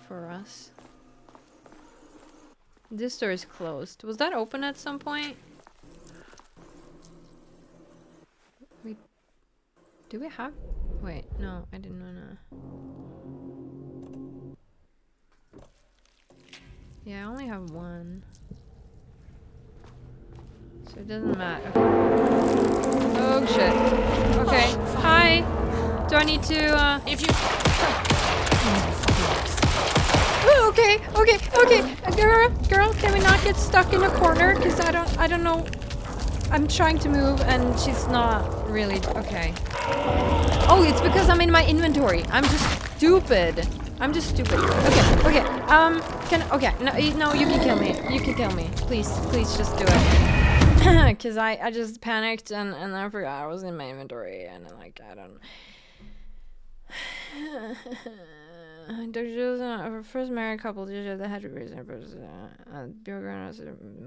for us. This door is closed. Was that open at some point? Do we have? Wait, no, I didn't wanna. Yeah, I only have one. So it doesn't matter. Okay. Oh shit. Okay. Hi. Do I need to If you... Oh, okay. Girl, can we not get stuck in a corner? Cause I don't know. I'm trying to move and she's not really okay. Oh, it's because I'm in my inventory. I'm just stupid. Okay. Okay. No, you can kill me. Please just do it. Cause I just panicked and I forgot I was in my inventory and like I don't. There's first married couple that had to raise their bureaucrats,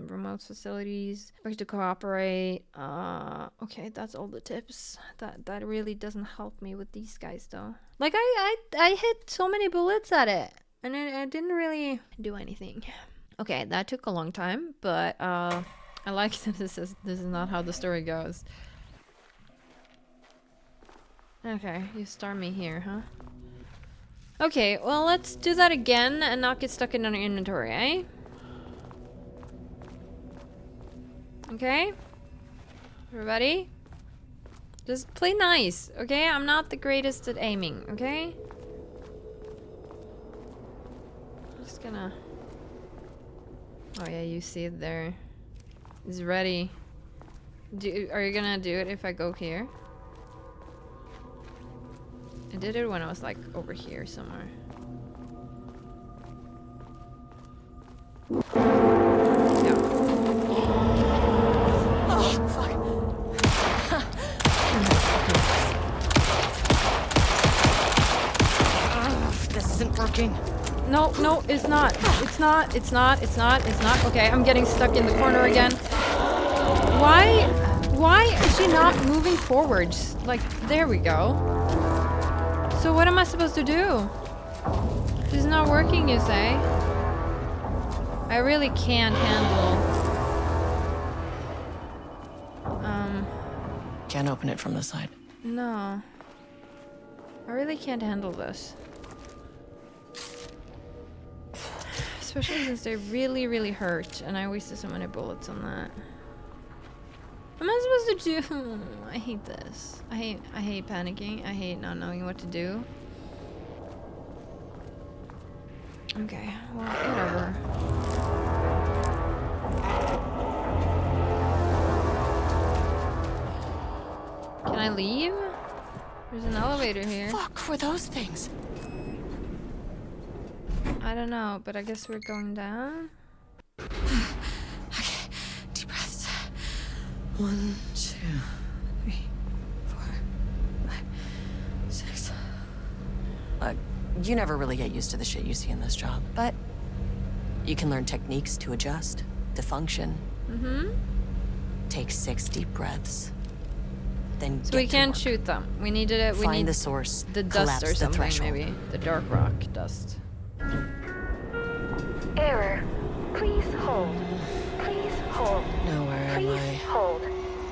remote facilities, expect to cooperate. Okay, that's all the tips. That really doesn't help me with these guys though. Like I hit so many bullets at it, and it didn't really do anything. Okay, that took a long time, but I like that this is not how the story goes. Okay, you start me here, huh? Okay, well, let's do that again and not get stuck in our inventory, eh? Okay? Everybody? Just play nice, okay? I'm not the greatest at aiming, okay? I'm just gonna... Oh yeah, you see it there. It's ready. Are you gonna do it if I go here? I did it when I was like over here somewhere. Yeah. Oh, fuck. This isn't working. No, it's not. It's not. Okay, I'm getting stuck in the corner again. Why is she not moving forwards? Like, there we go. So what am I supposed to do? She's not working, you say? I really can't handle... Can't open it from the side. No. I really can't handle this. Especially since they really hurt, and I wasted so many bullets on that. What am I supposed to do? I hate this. I hate panicking. I hate not knowing what to do. Okay, well, whatever. Can I leave? There's an elevator here. Fuck were those things? I don't know, but I guess we're going down. Okay, deep breaths. 1, 2, 3, 4, 5, 6. You never really get used to the shit you see in this job, but you can learn techniques to adjust, to function. Take 6 deep breaths. Then So we can't shoot them. We needed it. We Find need the source. the dust collapse or the something, threshold. maybe. The dark rock dust. Error. Please hold. Please hold. No, where am Please I? hold.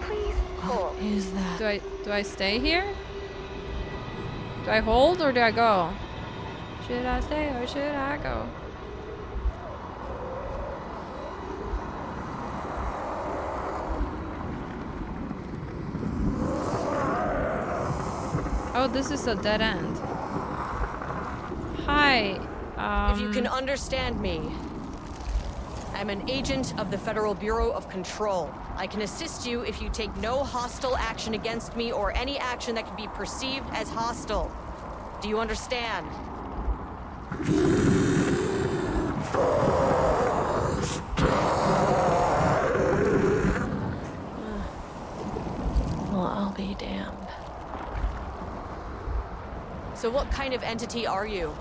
Please hold. What is that? Do I stay here? Do I hold or do I go? Should I stay or should I go? Oh, this is a dead end. Hi. If you can understand me, I'm an agent of the Federal Bureau of Control. I can assist you if you take no hostile action against me or any action that can be perceived as hostile. Do you understand? Well, I'll be damned. So what kind of entity are you?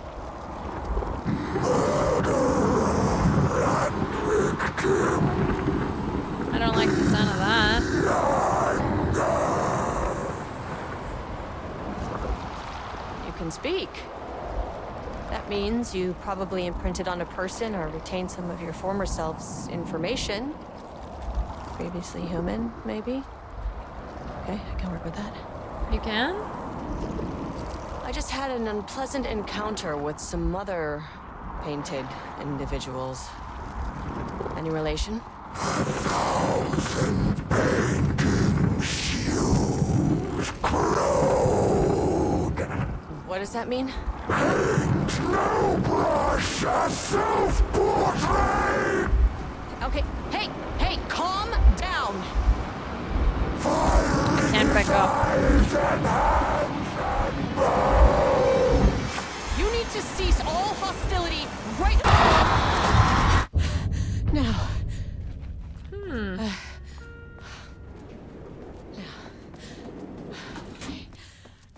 I don't like the sound of that. You can speak. That means you probably imprinted on a person or retained some of your former self's information. Previously human, maybe? Okay, I can work with that. You can? I just had an unpleasant encounter with some other painted individuals. Any relation? What does that mean? Okay, hey, calm down! Can't back up. You need to cease all hostility right now.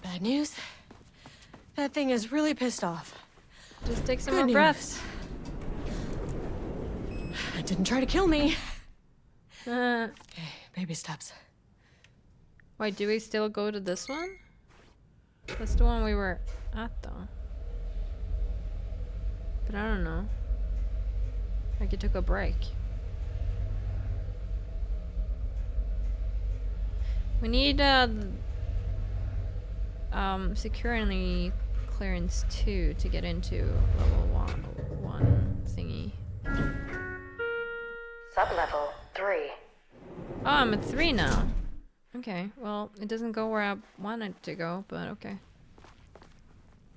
Bad news. That thing is really pissed off. Just take some Good more news. breaths. It didn't try to kill me. Uh, Okay, baby steps. wait, do we still go to this one? That's the one we were at, though. But I don't know. Like it took a break. We need security clearance 2 to get into level 1 thingy. Sublevel 3. Oh, I'm at 3 now. Okay, well, it doesn't go where I want it to go, but okay.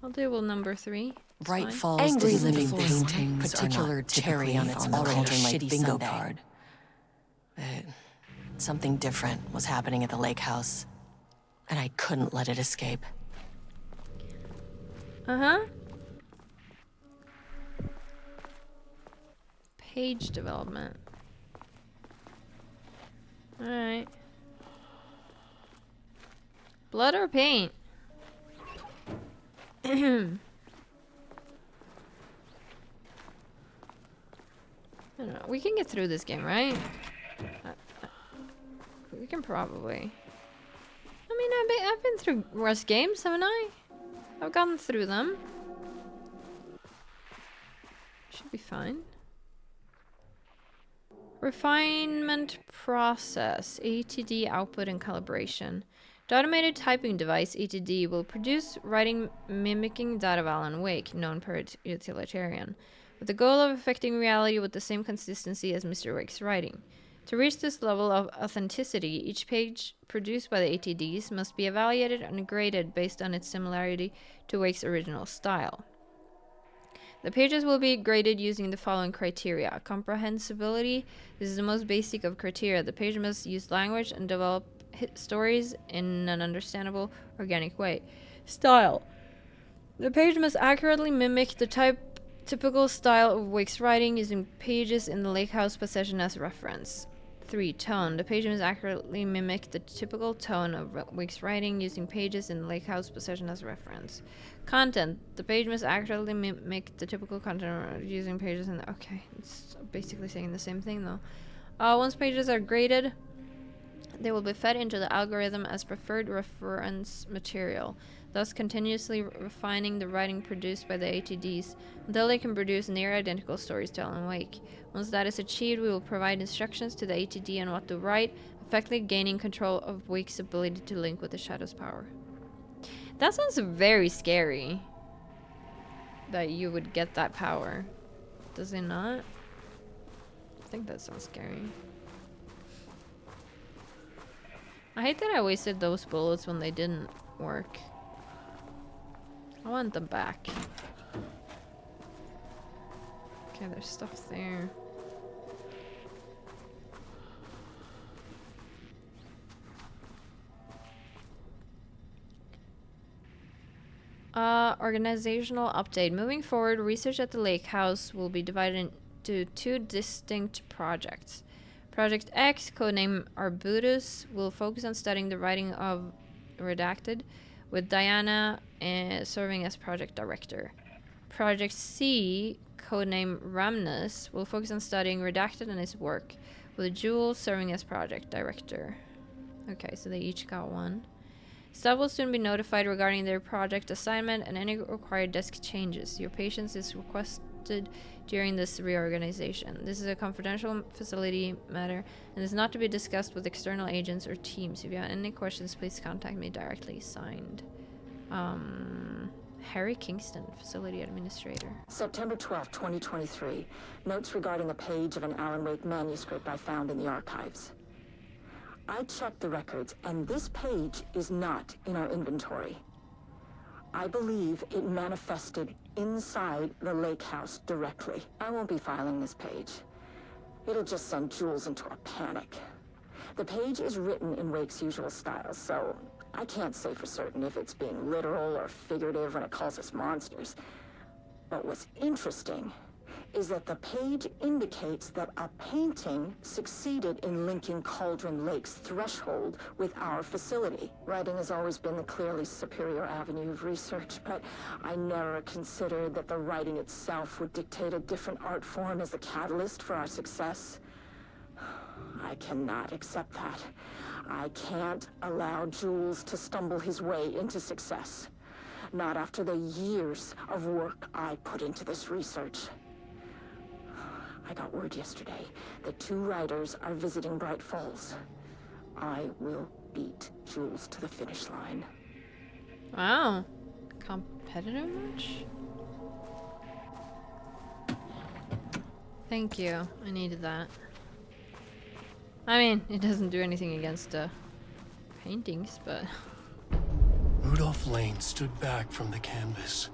I'll do number 3. It's Bright fine. Falls Angry living living paintings, particular cherry on its already shitty bingo card. But something different was happening at the lake house, and I couldn't let it escape. Uh-huh. Page development. Alright. Blood or paint? I don't know. We can get through this game, right? We can probably. I mean, I've been through worse games, haven't I? I've gotten through them. Should be fine. Refinement process, ATD output and calibration. The automated typing device, ATD, will produce writing mimicking that of Alan Wake, known per utilitarian, with the goal of affecting reality with the same consistency as Mr. Wake's writing. To reach this level of authenticity, each page produced by the ATDs must be evaluated and graded based on its similarity to Wake's original style. The pages will be graded using the following criteria. Comprehensibility. This is the most basic of criteria. The page must use language and develop stories in an understandable, organic way. Style. The page must accurately mimic the typical style of Wake's writing, using pages in the lake house possession as reference. 3. Tone. The page must accurately mimic the typical tone of Wake's writing, using pages in the lake house possession as reference. Content. The page must accurately mimic the typical content using pages in the... Okay, it's basically saying the same thing though. Once pages are graded, they will be fed into the algorithm as preferred reference material, thus continuously refining the writing produced by the ATDs until they can produce near identical stories to Alan Wake. Once that is achieved, we will provide instructions to the ATD on what to write, effectively gaining control of Wake's ability to link with the Shadow's power. That sounds very scary, that you would get that power. Does it not? I think that sounds scary. I hate that I wasted those bullets when they didn't work. I want them back. Okay, there's stuff there. Organizational update. Moving forward, research at the lake house will be divided into 2 distinct projects. Project X, codename Arbutus, will focus on studying the writing of Redacted, with Diana serving as project director. Project C, codename Ramnus, will focus on studying Redacted and its work, with Jewel serving as project director. Okay, so they each got one. Staff will soon be notified regarding their project assignment and any required desk changes. Your patience is requested during this reorganization. This is a confidential facility matter and is not to be discussed with external agents or teams. If you have any questions, please contact me directly. Signed, Harry Kingston, Facility Administrator. September 12, 2023. Notes regarding a page of an Alan Wake manuscript I found in the archives. I checked the records, and this page is not in our inventory. I believe it manifested inside the lake house directly. I won't be filing this page. It'll just send Jules into a panic. The page is written in Wake's usual style, so I can't say for certain if it's being literal or figurative when it calls us monsters. But what's interesting is that the page indicates that a painting succeeded in linking Cauldron Lake's threshold with our facility. Writing has always been the clearly superior avenue of research, but I never considered that the writing itself would dictate a different art form as the catalyst for our success. I cannot accept that. I can't allow Jules to stumble his way into success. Not after the years of work I put into this research. I got word yesterday that 2 writers are visiting Bright Falls. I will beat Jules to the finish line. Wow. Competitive much? Thank you. I needed that. I mean, it doesn't do anything against the paintings, but... Rudolph Lane stood back from the canvas.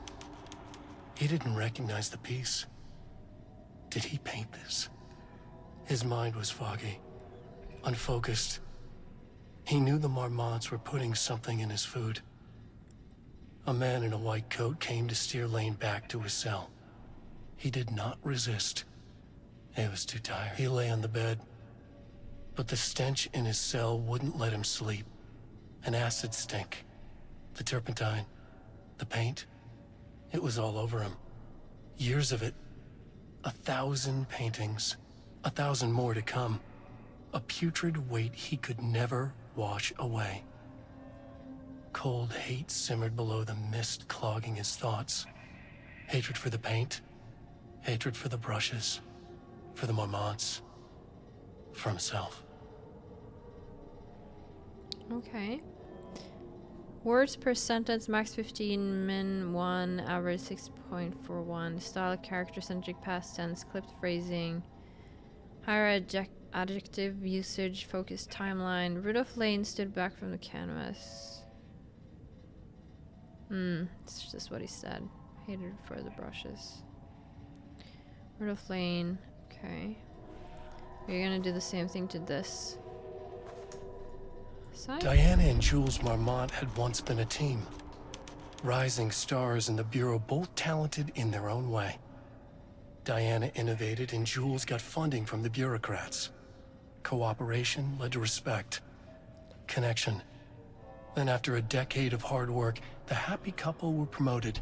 He didn't recognize the piece. Did he paint this? His mind was foggy, unfocused. He knew the Marmonts were putting something in his food. A man in a white coat came to steer Lane back to his cell. He did not resist. He was too tired. He lay on the bed, but the stench in his cell wouldn't let him sleep. An acid stink. The turpentine. The paint. It was all over him. Years of it. 1,000 paintings. 1,000 more to come. A putrid weight he could never wash away. Cold hate simmered below the mist clogging his thoughts. Hatred for the paint. Hatred for the brushes. For the Marmonts. For himself. Okay. Words per sentence, max 15, min 1, average 6.41. Style, character-centric, past tense, clipped phrasing. Higher adjective usage, focused timeline. Rudolph Lane stood back from the canvas. It's just what he said. Hated for the brushes. Rudolph Lane. Okay. We're gonna do the same thing to this side. Diana and Jules Marmont had once been a team. Rising stars in the Bureau, both talented in their own way. Diana innovated and Jules got funding from the bureaucrats. Cooperation led to respect. Connection. Then after a decade of hard work, the happy couple were promoted.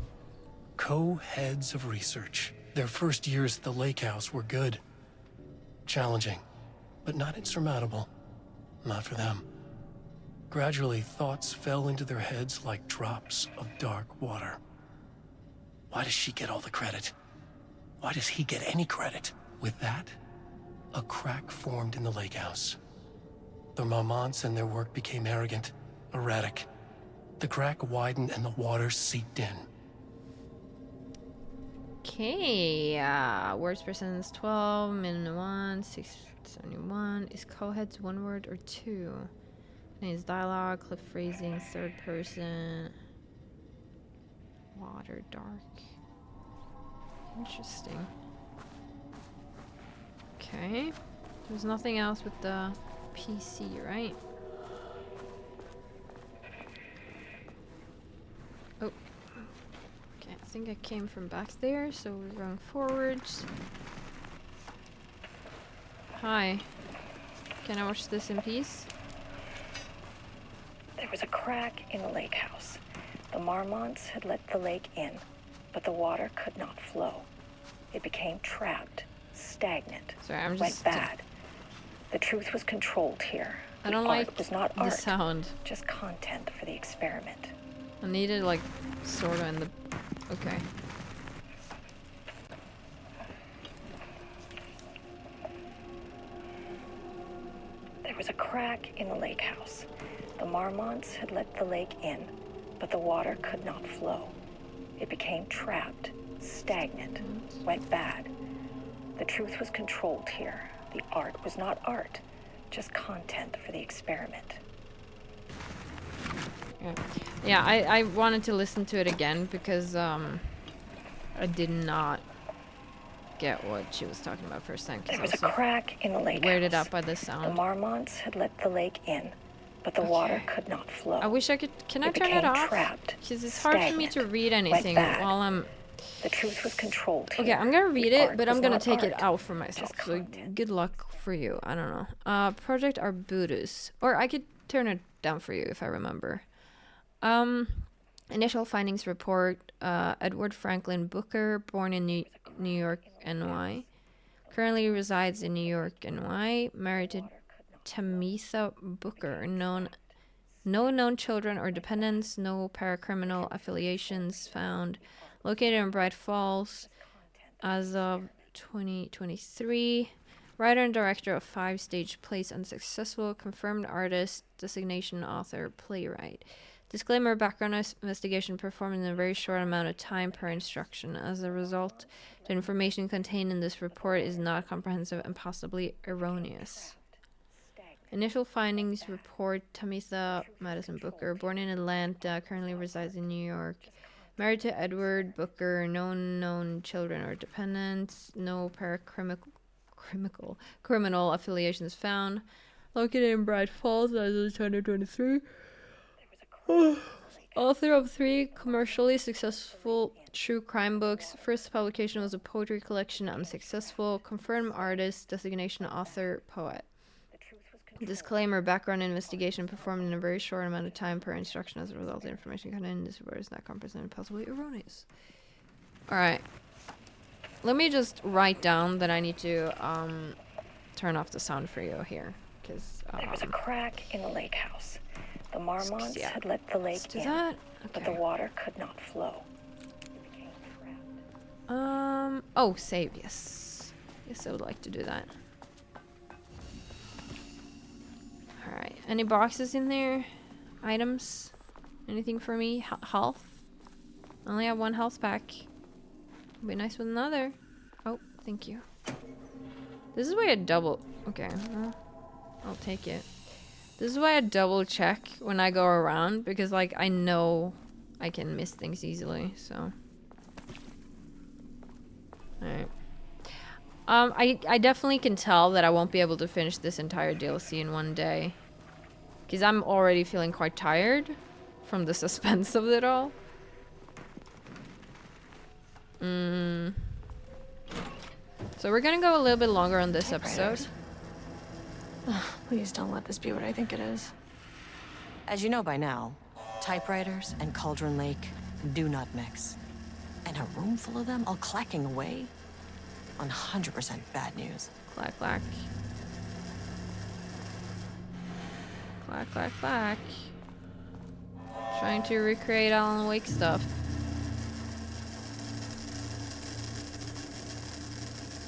Co-heads of research. Their first years at the lake house were good. Challenging, but not insurmountable. Not for them. Gradually, thoughts fell into their heads like drops of dark water. Why does she get all the credit? Why does he get any credit? With that, a crack formed in the lake house. The Marmonts and their work became arrogant, erratic. The crack widened and the water seeped in. Okay, words per sentence 12, min 1, 671. Is co-heads one word or two? Is dialogue, clip phrasing, third person. Water, dark. Interesting. Okay. There's nothing else with the PC, right? Oh. Okay, I think I came from back there, so we're going forwards. Hi. Can I watch this in peace? There was a crack in the lake house. The Marmonts had let the lake in, but the water could not flow. It became trapped, stagnant, Sorry, I'm went just bad. The truth was controlled here. I don't The art like was not the art, sound. just content for the experiment. I need it like sorta in the. Okay. There was a crack in the lake house. The Marmonts had let the lake in, but the water could not flow. It became trapped, stagnant, went bad. The truth was controlled here. The art was not art, just content for the experiment. Yeah, I wanted to listen to it again because I did not get what she was talking about first time. There was a crack in the lake weirded house. out by the The sound. Marmonts had let the lake in, but the water could not flow. I wish I could. Can I It turn it became off? trapped, Because it's hard for me to stagnant, read went anything bad. while I'm. The truth was controlled Okay, here. I'm gonna read The it, art but was I'm gonna not take it art, out for myself. just So content. good luck for you. I don't know. Project Arbutus, or I could turn it down for you if I remember. Initial findings report: Edward Franklin Booker, born in New York, NY, currently resides in New York, NY, married to Tamitha Booker, no known children or dependents, no paracriminal affiliations found, located in Bright Falls as of 2023, writer and director of 5-stage plays, unsuccessful, confirmed artist, designation author, playwright. Disclaimer: background investigation performed in a very short amount of time per instruction. As a result, the information contained in this report is not comprehensive and possibly erroneous. Initial findings report: Tamitha Madison Booker, born in Atlanta, currently resides in New York, married to Edward Booker, no known children or dependents, no criminal affiliations found, located in Bright Falls as of 2023. Author of 3 commercially successful true crime books. First publication was a poetry collection, unsuccessful. Confirmed artist, designation author, poet. Disclaimer: background investigation performed in a very short amount of time per instruction. As a result, the information contained in this report is not comprehensive and possibly erroneous. Alright. Let me just write down that I need to turn off the sound for you here. Because There was a crack in the lake house. The Marmonts had let the lake do in, that. but the water could not flow. It became trapped. Oh, save, yes. Yes, I would like to do that. Alright, any boxes in there? Items? Anything for me? Health? I only have 1 health pack. Be nice with another. Oh, thank you. This is why I double... Okay, well, I'll take it. This is why I double check when I go around, because like I know I can miss things easily, so. Alright. I definitely can tell that I won't be able to finish this entire DLC in one day. Because I'm already feeling quite tired from the suspense of it all. So we're gonna go a little bit longer on this episode. Please don't let this be what I think it is. As you know by now, typewriters and Cauldron Lake do not mix. And a room full of them all clacking away? 100% bad news. Clack, clack. Clack, clack, clack. Trying to recreate Alan Wake stuff.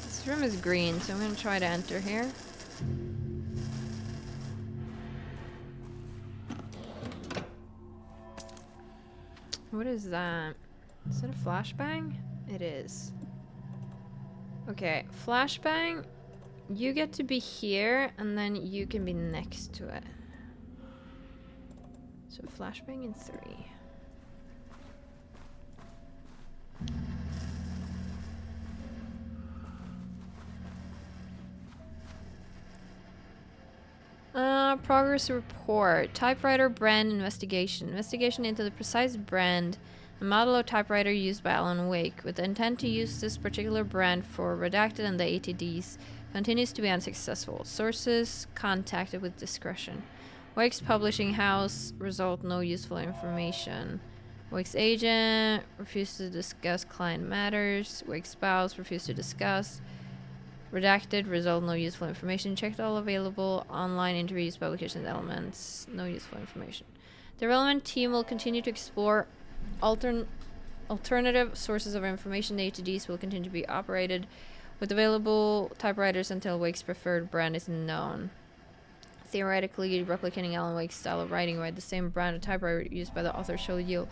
This room is green, so I'm gonna try to enter here. What is that? Is it a flashbang? It is. Okay, flashbang. You get to be here, and then you can be next to it. So flashbang in 3. Progress report. Typewriter brand investigation. Investigation into the precise brand and model of typewriter used by Alan Wake, with the intent to use this particular brand for Redacted and the ATDs, continues to be unsuccessful. Sources contacted with discretion. Wake's publishing house, result no useful information. Wake's agent refused to discuss client matters. Wake's spouse refused to discuss. Redacted, result no useful information. Checked all available online interviews, publications, elements. No useful information. The relevant team will continue to explore alternative sources of information. The ATDs will continue to be operated with available typewriters until Wake's preferred brand is known. Theoretically, replicating Alan Wake's style of writing by the same brand of typewriter used by the author shall yield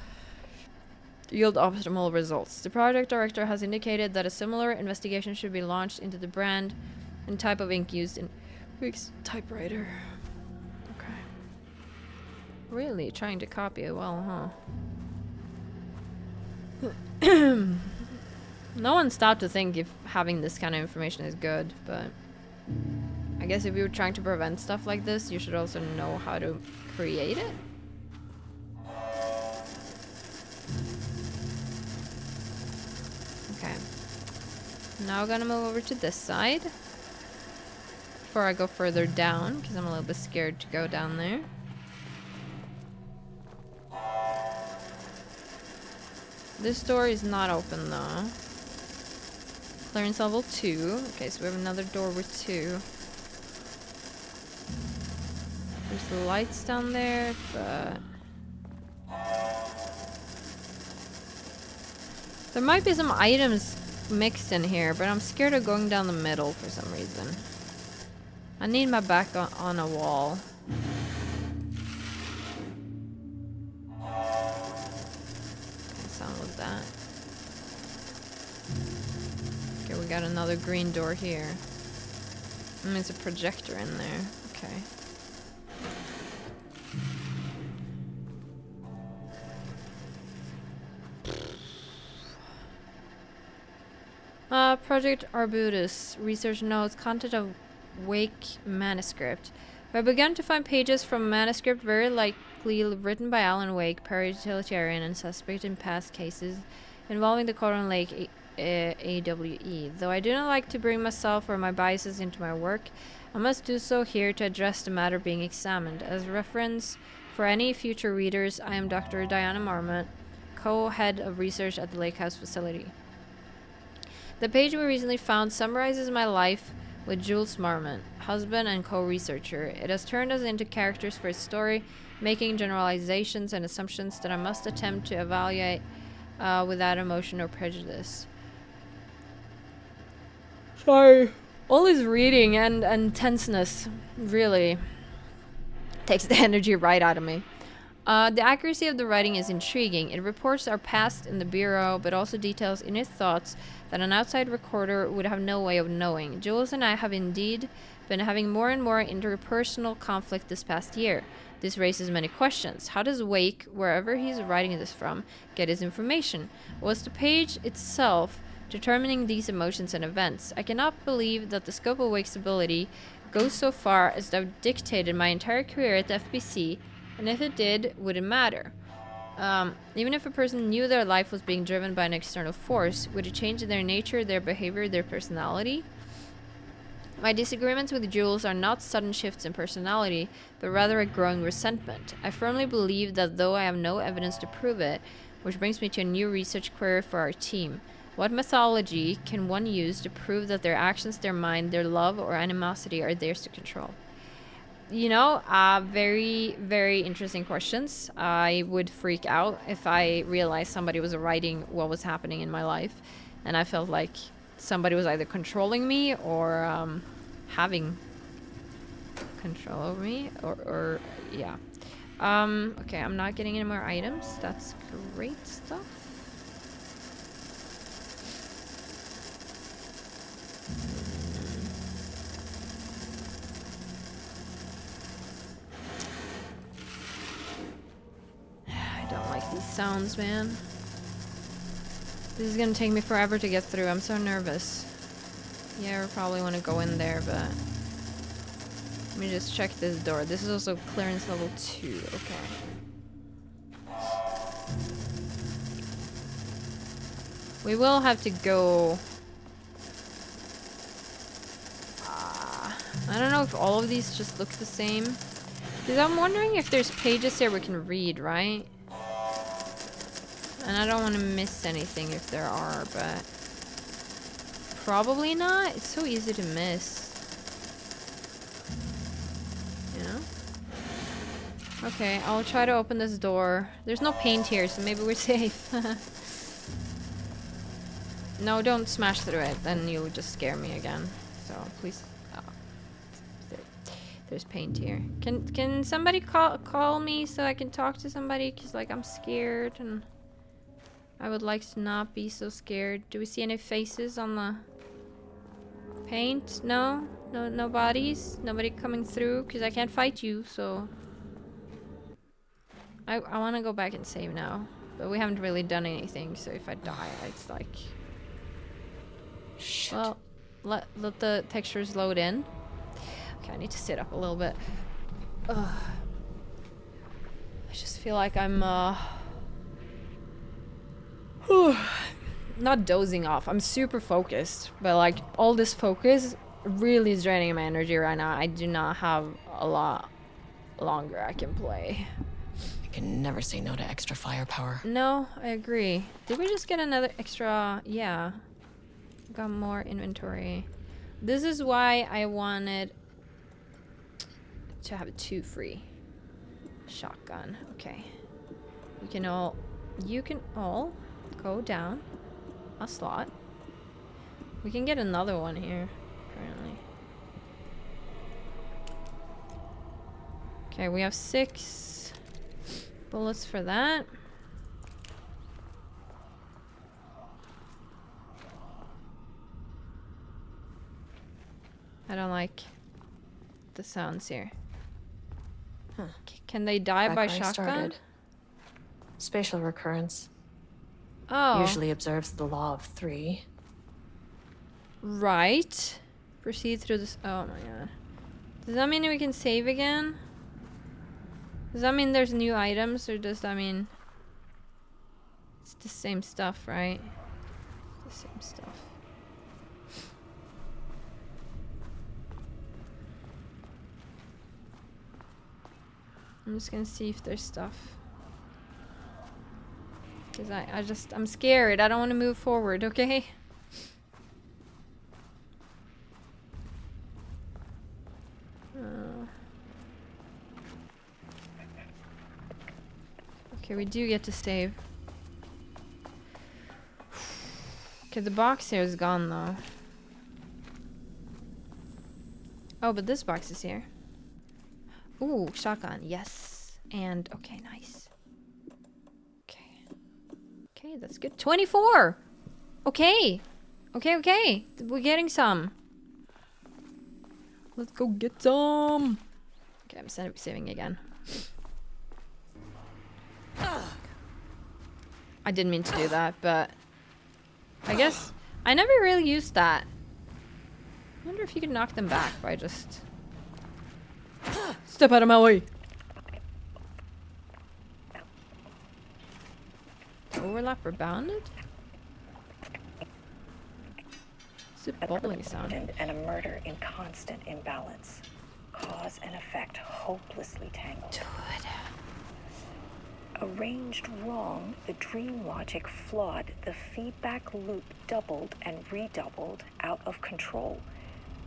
yield optimal results. The project director has indicated that a similar investigation should be launched into the brand and type of ink used in Week's typewriter. Okay. Really trying to copy it well, huh? No one stopped to think if having this kind of information is good, but I guess if you're trying to prevent stuff like this, you should also know how to create it. Okay. Now I'm gonna move over to this side before I go further down, because I'm a little bit scared to go down there. This door is not open though. Clearance level 2. Okay, so we have another door with 2. There's the lights down there, but there might be some items mixed in here, but I'm scared of going down the middle for some reason. I need my back on a wall. What sound was that? Okay, we got another green door here. There's a projector in there. Okay. Project Arbutus. Research notes content of Wake manuscript. We have begun to find pages from a manuscript very likely written by Alan Wake, para-utilitarian and suspect in past cases involving the Coron Lake AWE. Though I do not like to bring myself or my biases into my work, I must do so here to address the matter being examined. As reference for any future readers, I am Dr. Diana Marmot, co-head of research at the Lake House facility. The page we recently found summarizes my life with Jules Marmot, husband and co-researcher. It has turned us into characters for its story, making generalizations and assumptions that I must attempt to evaluate without emotion or prejudice. Sorry. All this reading and tenseness really takes the energy right out of me. The accuracy of the writing is intriguing. It reports our past in the Bureau, but also details in its thoughts that an outside recorder would have no way of knowing. Jules and I have indeed been having more and more interpersonal conflict this past year. This raises many questions. How does Wake, wherever he's writing this from, get his information? Was the page itself determining these emotions and events? I cannot believe that the scope of Wake's ability goes so far as to have dictated my entire career at the FBC, and if it did, would it matter? Even if a person knew their life was being driven by an external force, would it change their nature, their behavior, their personality? My disagreements with Jules are not sudden shifts in personality, but rather a growing resentment. I firmly believe that though I have no evidence to prove it, which brings me to a new research query for our team. What methodology can one use to prove that their actions, their mind, their love, or animosity are theirs to control? You know, very, very interesting questions. I would freak out if I realized somebody was writing what was happening in my life, and I felt like somebody was either controlling me or having control over me, or yeah. Okay, I'm not getting any more items. That's great stuff. I don't like these sounds, man. This is gonna take me forever to get through. I'm so nervous. Yeah, I probably want to go in there, but let me just check this door. This is also clearance level 2. Okay. We will have to go. I don't know if all of these just look the same. Because I'm wondering if there's pages here we can read, right? And I don't want to miss anything if there are, but probably not. It's so easy to miss. You know? Okay, I'll try to open this door. There's no paint here, so maybe we're safe. No, don't smash through it. Then you'll just scare me again. So please. Oh. There's paint here. Can somebody call me so I can talk to somebody? Cause like I'm scared and I would like to not be so scared. Do we see any faces on the paint? No? No bodies? Nobody coming through? Because I can't fight you, so... I want to go back and save now. But we haven't really done anything, so if I die, it's like... Shit. Well, let the textures load in. Okay, I need to sit up a little bit. Ugh. I just feel like I'm, not dozing off. I'm super focused, but like all this focus really is draining my energy right now. I do not have a lot longer I can play. I can never say no to extra firepower. No, I agree. Did we just get another extra? Yeah. Got more inventory. This is why I wanted to have 2 free. Shotgun. Okay. You can all go down a slot. We can get another one here, apparently. Okay, we have 6 bullets for that. I don't like the sounds here. Huh. Can they die by shotgun? Started. Spatial recurrence. Oh. Usually observes the law of 3. Right. Proceed through this. Oh my god. Does that mean we can save again? Does that mean there's new items, or does that mean it's the same stuff, right? The same stuff. I'm just gonna see if there's stuff. Cause I'm scared. I don't want to move forward, okay? Okay, we do get to save. Okay, the box here is gone though. Oh, but this box is here. Ooh, shotgun, yes. And, okay, nice. Okay. Okay, that's good. 24! Okay! Okay. We're getting some. Let's go get some! Okay, I'm saving again. I didn't mean to do that, but... I guess... I never really used that. I wonder if you could knock them back by just... Step out of my way! Overlap or bounded? It's a bowling sound. And a murder in constant imbalance. Cause and effect hopelessly tangled. Dude. Arranged wrong, the dream logic flawed, the feedback loop doubled and redoubled, out of control.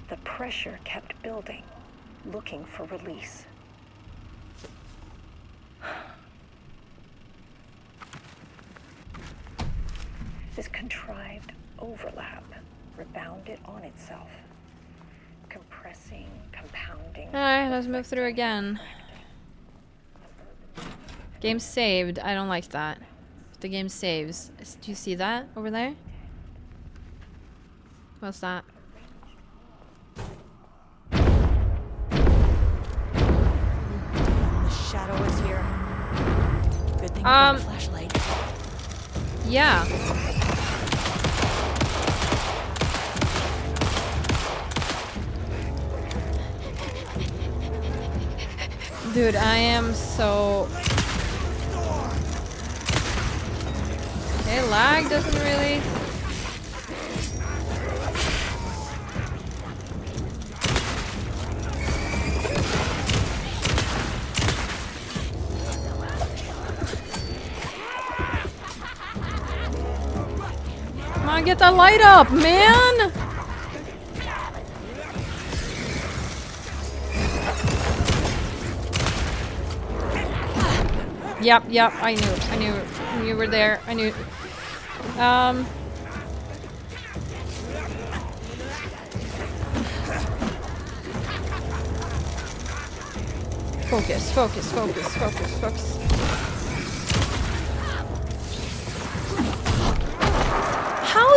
The pressure kept building, looking for release. This contrived overlap rebounded on itself, compressing, compounding. Alright, let's move through again. Game saved. I don't like that. The game saves. Do you see that over there? What's that? The shadow is here. Good thing we got a flashlight. Yeah. Dude, I am so... Okay, lag doesn't really... Come on, get that light up, man! Yep, I knew you were there. I knew. Focus.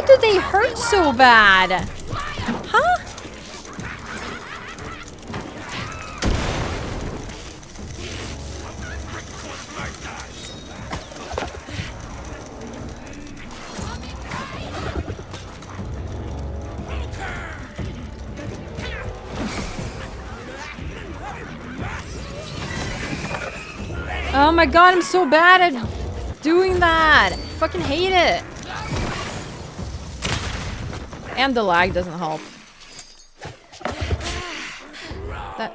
do they hurt so bad? Huh? Oh my god, I'm so bad at doing that. Fucking hate it. And the lag doesn't help. That,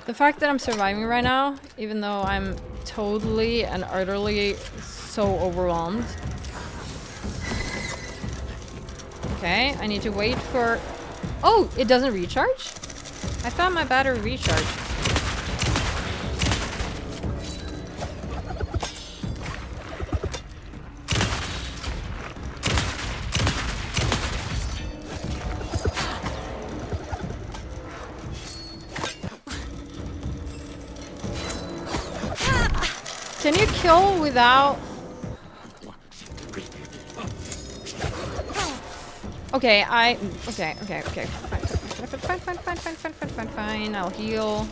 the fact that I'm surviving right now, even though I'm totally and utterly so overwhelmed. Okay, I need to wait for... Oh, it doesn't recharge? I found my battery recharge. Can you kill without... Okay, okay. Fine, I'll heal.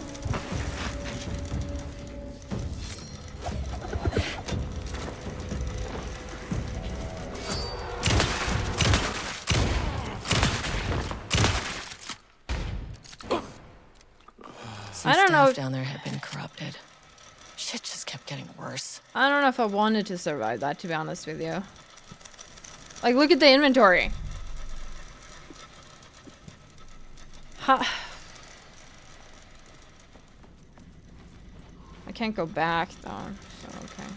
Some I don't know staff if- down there had been corrupted. Shit just kept getting worse. I don't know if I wanted to survive that, to be honest with you. Like, look at the inventory. Ha. I can't go back though, so okay.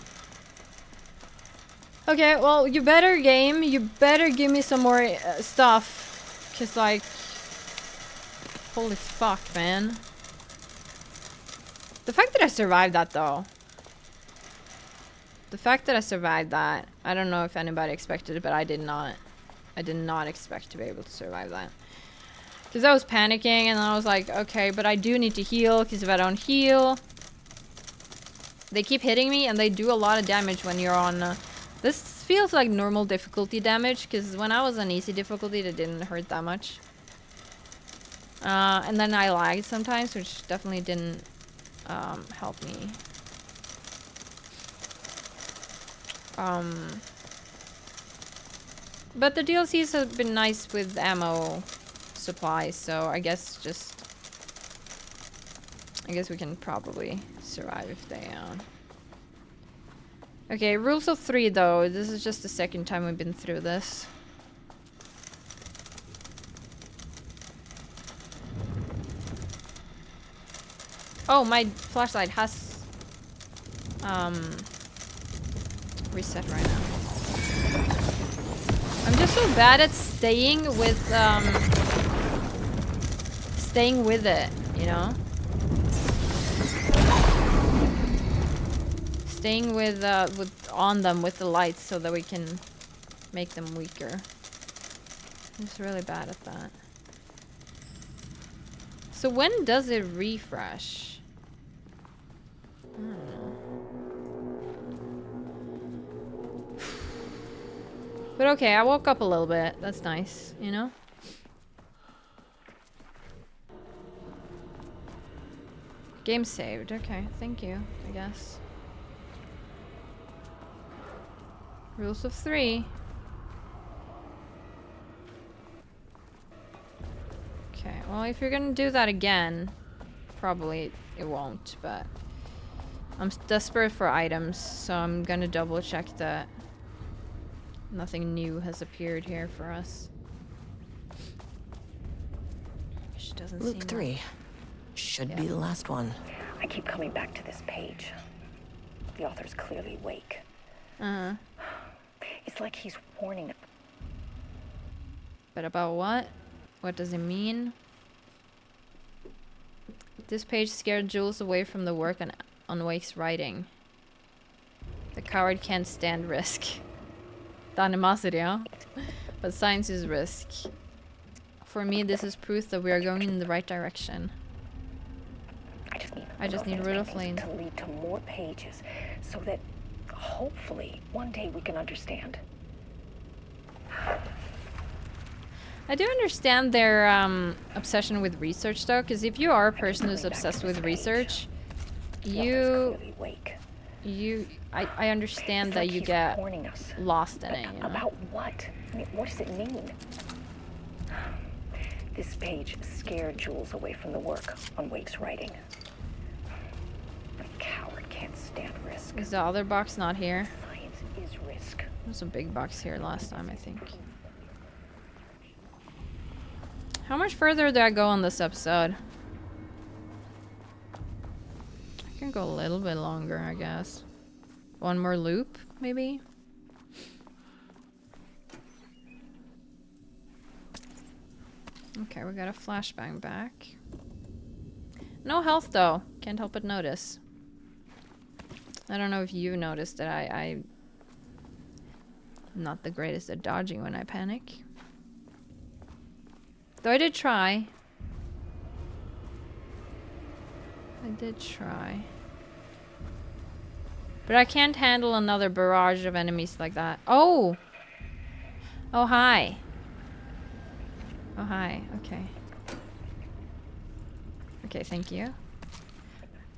Okay, well, you better game. You better give me some more stuff. Cause like, holy fuck, man. The fact that I survived that though. The fact that I survived that. I don't know if anybody expected it, but I did not. I did not expect to be able to survive that. Because I was panicking and I was like, okay, but I do need to heal, because if I don't heal... They keep hitting me and they do a lot of damage when you're on... this feels like normal difficulty damage, because when I was on easy difficulty, it didn't hurt that much. And then I lagged sometimes, which definitely didn't help me. But the DLCs have been nice with ammo supplies, so I guess we can probably survive if they Okay, rules of 3 though. This is just the second time we've been through this. Oh, my flashlight has reset right now. I'm just so bad at staying with it, you know? Staying with on them with the lights so that we can make them weaker. I'm just really bad at that. So when does it refresh? I don't know. But okay, I woke up a little bit. That's nice, you know? Game saved. Okay, thank you, I guess. Rules of 3. Okay, well, if you're gonna do that again, probably it won't, but I'm desperate for items, so I'm gonna double check that nothing new has appeared here for us. Which doesn't Luke seem 3. like... Should be the last one. I keep coming back to this page. The author's clearly awake. Uh-huh. It's like he's warning. But about what? What does it mean? This page scared Jules away from the work on Wake's writing. The coward can't stand risk. The animosity, huh? But science is risk. For me, this is proof that we are going in the right direction. I just need Rudolph Lane to lead to more pages so that Hopefully, one day we can understand. I do understand their obsession with research, though, because if you are a person who's obsessed with research, I understand that you get lost in it, you know? About what? I mean, what does it mean? This page scared Jules away from the work on Wake's writing. A coward can't stand risk. Is the other box not here? Science is risk. There's a big box here last time, I think. How much further do I go on this episode? I can go a little bit longer, I guess. One more loop, maybe? Okay, we got a flashbang back. No health, though. Can't help but notice. I don't know if you noticed that I'm not the greatest at dodging when I panic. Though I did try. But I can't handle another barrage of enemies like that. Oh! Oh, hi. Oh, hi. Okay. Okay, thank you.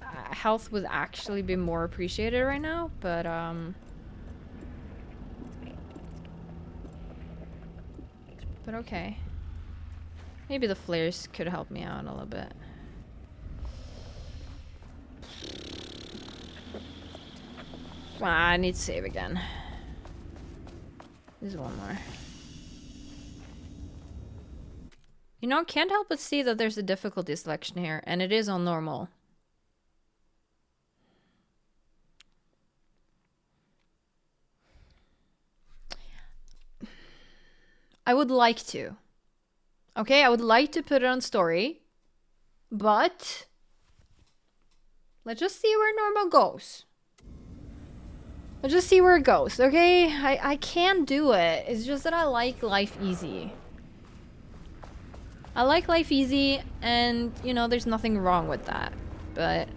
Health would actually be more appreciated right now, but, but okay. Maybe the flares could help me out a little bit. Well, I need to save again. There's one more. You know, can't help but see that there's a difficulty selection here, and it is on normal. I would like to. Okay, I would like to put it on story, but let's just see where normal goes. Let's just see where it goes, okay? I can do it. It's just that I like life easy. I like life easy, and, you know, there's nothing wrong with that. But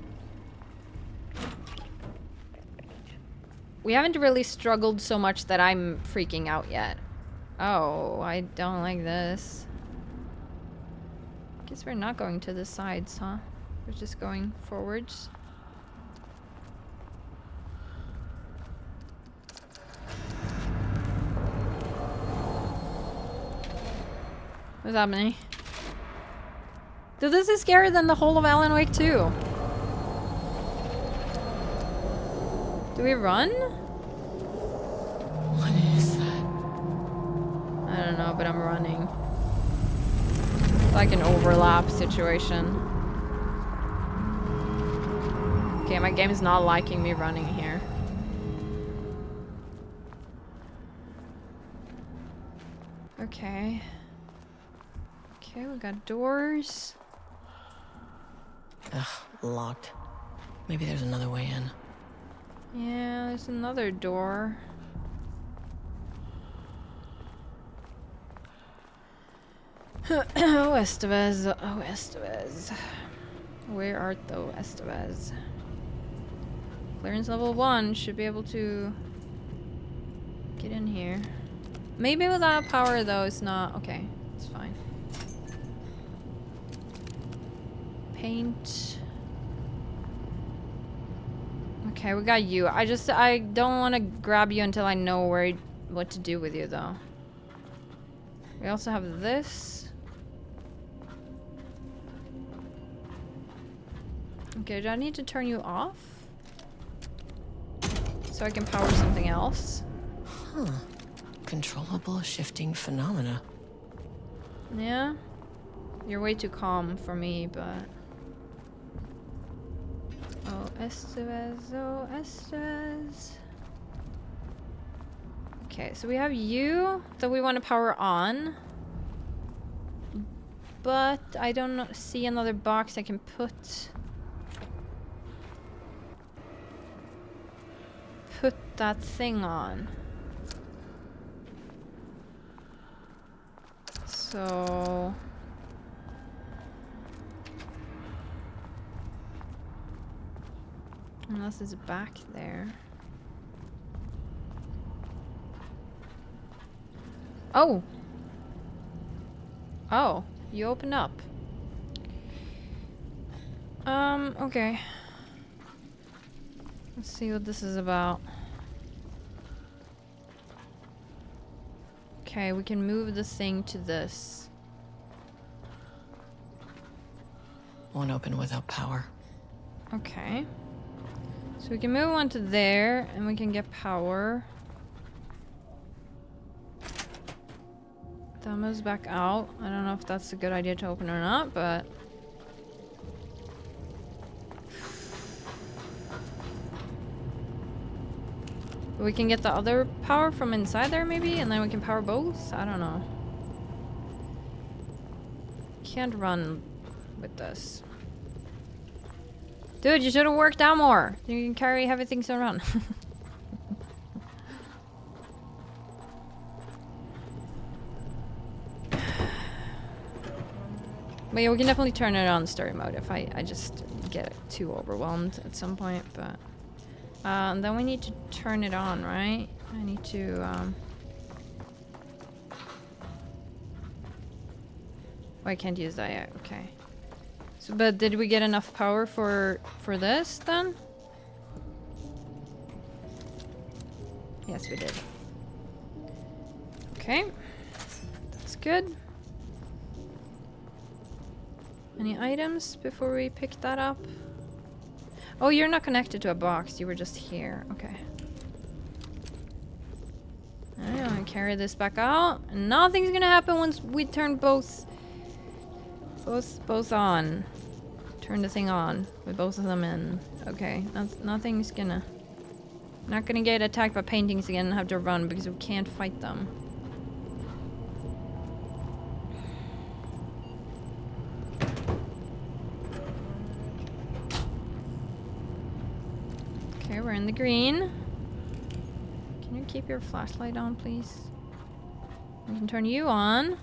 we haven't really struggled so much that I'm freaking out yet. Oh, I don't like this. Guess we're not going to the sides, huh? We're just going forwards. What's happening? Dude, this is scarier than the whole of Alan Wake 2. Do we run? What is that? I don't know, but I'm running. It's like an overlap situation. Okay, my game is not liking me running here. Okay. Okay, we got doors. Ugh, locked. Maybe there's another way in. Yeah, there's another door. Oh, Estevez. Oh, Estevez. Where art thou, Estevez? Clearance level 1 should be able to get in here. Maybe without power, though, it's not. Okay, it's fine. Paint. Okay, we got you. I don't want to grab you until I know what to do with you, though. We also have this. Okay, do I need to turn you off? So I can power something else? Huh. Controllable shifting phenomena. Yeah? You're way too calm for me, but... Oh, Estevez, oh, Estevez. Okay, so we have you that we want to power on. But I don't see another box I can put that thing on. So... Unless it's back there. Oh. Oh, you opened up. Okay. Let's see what this is about. Okay, we can move the thing to this. Won't open without power. Okay. So we can move one to there, and we can get power. That moves back out. I don't know if that's a good idea to open or not, but... we can get the other power from inside there, maybe? And then we can power both? I don't know. Can't run with this. Dude, you should have worked out more. You can carry heavy things around. But yeah, we can definitely turn it on story mode if I just get too overwhelmed at some point, but... then we need to turn it on, right? I need to, oh, I can't use that yet, okay. So, but did we get enough power for this, then? Yes, we did. Okay. That's good. Any items before we pick that up? Oh, you're not connected to a box. You were just here. Okay. I'm gonna carry this back out. And nothing's gonna happen once we turn both on. Turn the thing on with both of them in. Okay. Nothing's gonna... not gonna get attacked by paintings again and have to run because we can't fight them. Okay, we're in the green. Can you keep your flashlight on, please? We can turn you on.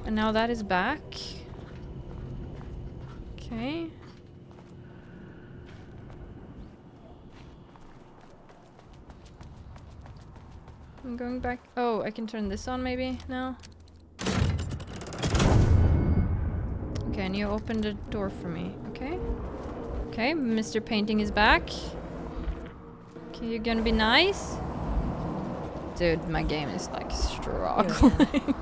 And now that is back. Okay. I'm going back. Oh, I can turn this on maybe now. Okay, and you opened the door for me. Okay. Okay, Mr. Painting is back. Okay, you're gonna be nice. Dude, my game is like struggling.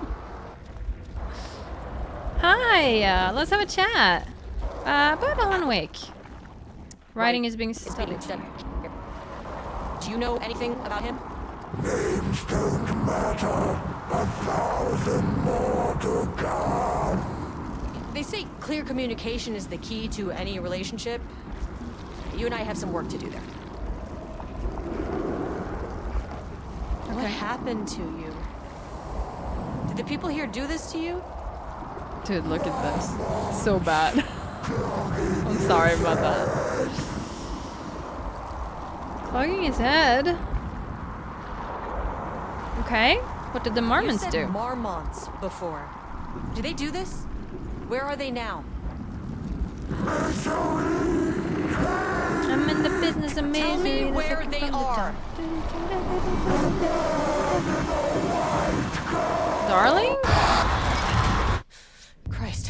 Hi, let's have a chat. About Alan Wake. Writing is being studied. Do you know anything about him? Names don't matter. 1,000 more to come. They say clear communication is the key to any relationship. You and I have some work to do there. Okay. What happened to you? Did the people here do this to you? Dude, look at this. So bad. I'm sorry about that. Clogging his head. Okay. What did the Marmonts You said do? Marmonts before. Do they do this? Where are they now? I'm in the business of misery. Tell me where they are. Darling? Christ.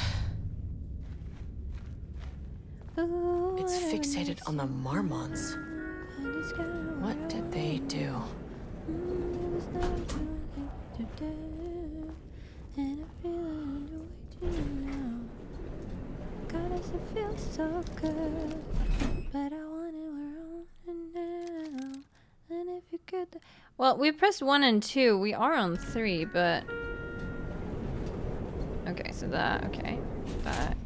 It's fixated on the Marmonts. What did they do? God, it feels so good, but I want it where now. And if you could, well, we pressed 1 and 2. We are on 3, but okay. So that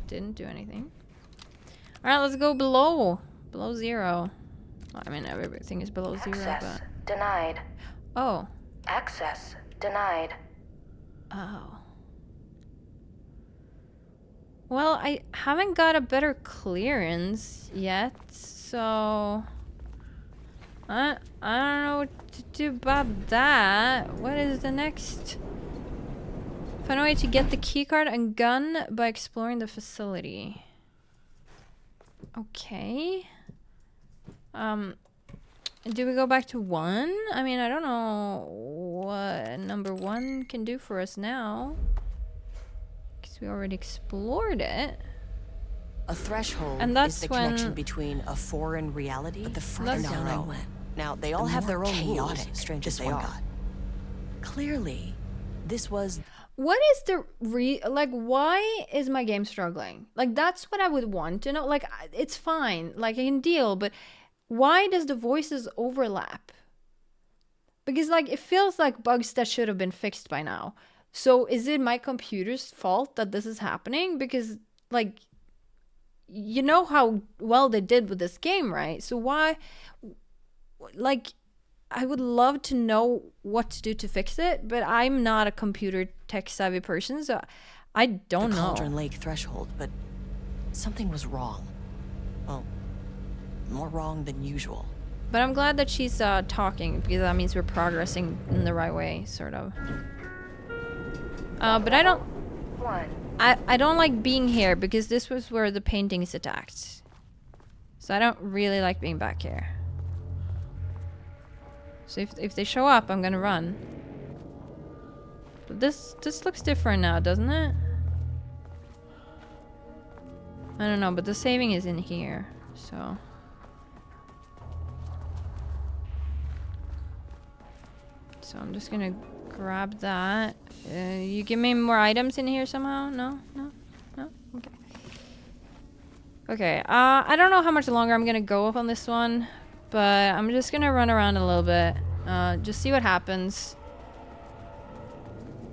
didn't do anything. All right, let's go below 0. Well, I mean, everything is below 0, Access but denied. oh, Access denied. oh. Well, I haven't got a better clearance yet, so I don't know what to do about that. What is the next? Find a way to get the keycard and gun by exploring the facility. Okay. Do we go back to 1? I mean, I don't know what number 1 can do for us now. Because we already explored it. A threshold And that's is the when- connection between a foreign reality. But the further That's- down I went, now they all have their own chaotic, strange as they are. Clearly, this was. What is the like, why is my game struggling? Like, that's what I would want to know. Like, it's fine. Like, I can deal, but why does the voices overlap? Because, like, it feels like bugs that should have been fixed by now. So, is it my computer's fault that this is happening? Because, like, you know how well they did with this game, right? So, why, like, I would love to know what to do to fix it, but I'm not a computer tech savvy person, so I don't know. Cauldron Lake threshold, but something was wrong. Well, more wrong than usual. But I'm glad that she's talking, because that means we're progressing in the right way, sort of. But I don't... I don't like being here, because this was where the paintings attacked. So I don't really like being back here. So if they show up, I'm gonna run. But this looks different now, doesn't it? I don't know, but the saving is in here, so... So I'm just gonna grab that. You give me more items in here somehow? No? No? No? Okay. Okay, I don't know how much longer I'm gonna go up on this one, but I'm just gonna run around a little bit. Just see what happens.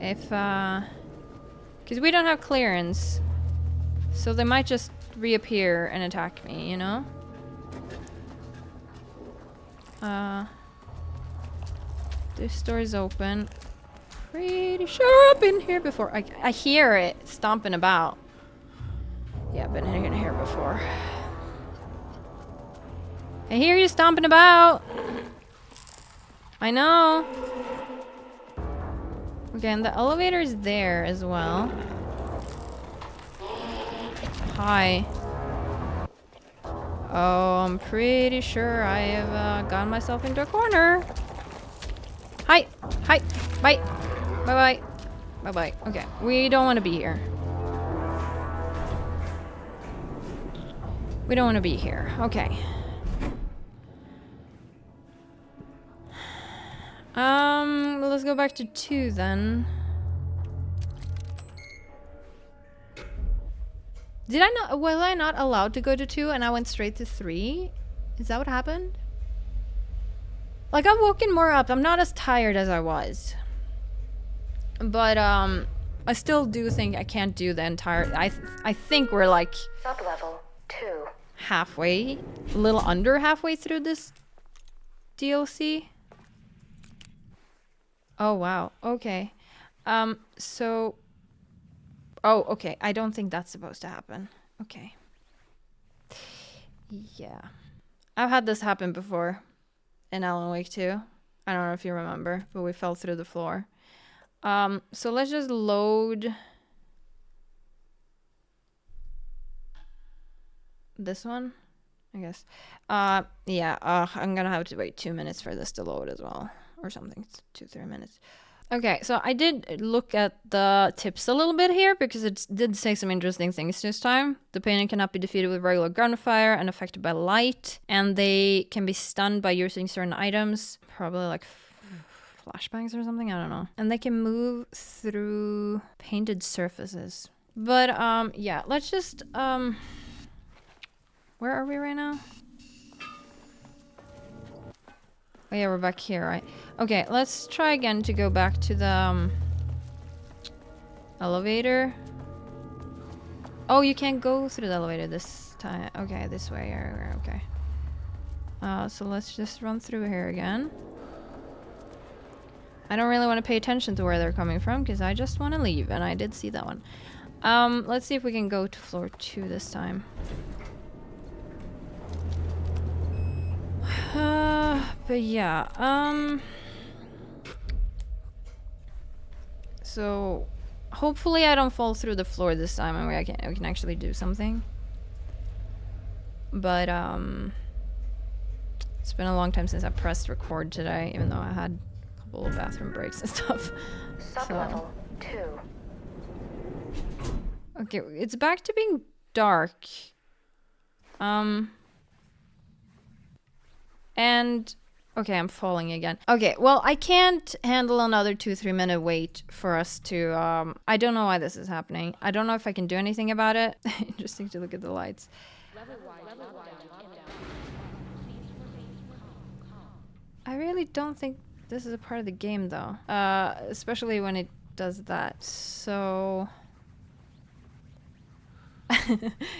If, because we don't have clearance. So they might just reappear and attack me, you know? This door is open. Pretty sure I've been here before. I hear it stomping about. Yeah, I've been in here before. I hear you stomping about. I know. Okay, and the elevator is there as well. Hi. Oh, I'm pretty sure I have gotten myself into a corner. Hi. Hi. Bye. Bye-bye. Bye-bye. Okay, we don't want to be here. We don't want to be here. Okay. Let's go back to 2 then. Did I not, was I not allowed to go to 2 and I went straight to 3? Is that what happened? Like, I'm woken more up. I'm not as tired as I was. But, I still do think I can't do the entire, I think we're like... Sublevel 2. Halfway, a little under halfway through this DLC. Oh, wow. Okay. So... Oh, okay. I don't think that's supposed to happen. Okay. Yeah. I've had this happen before in Alan Wake 2. I don't know if you remember, but we fell through the floor. So let's just load this one, I guess. Yeah, I'm gonna have to wait 2 minutes for this to load as well, or something. It's 2-3 minutes. Okay, so I did look at the tips a little bit here because it did say some interesting things this time. The painting cannot be defeated with regular gunfire and affected by light, and they can be stunned by using certain items, probably like flashbangs or something, I don't know. And they can move through painted surfaces. But yeah, let's just where are we right now? Oh yeah, we're back here, right? Okay, let's try again to go back to the elevator. Oh, you can't go through the elevator this time. Okay, this way. Okay. So let's just run through here again. I don't really want to pay attention to where they're coming from because I just want to leave, and I did see that one. Let's see if we can go to floor 2 this time. But yeah, so hopefully I don't fall through the floor this time and I can actually do something. But It's been a long time since I pressed record today, even though I had a couple of bathroom breaks and stuff. Sublevel 2. Okay, it's back to being dark. And okay, I'm falling again. Okay, well, I can't handle another 2-3 minute wait for us to I don't know why this is happening. I don't know if I can do anything about it. Interesting to look at the lights. I really don't think this is a part of the game though. Especially when it does that. So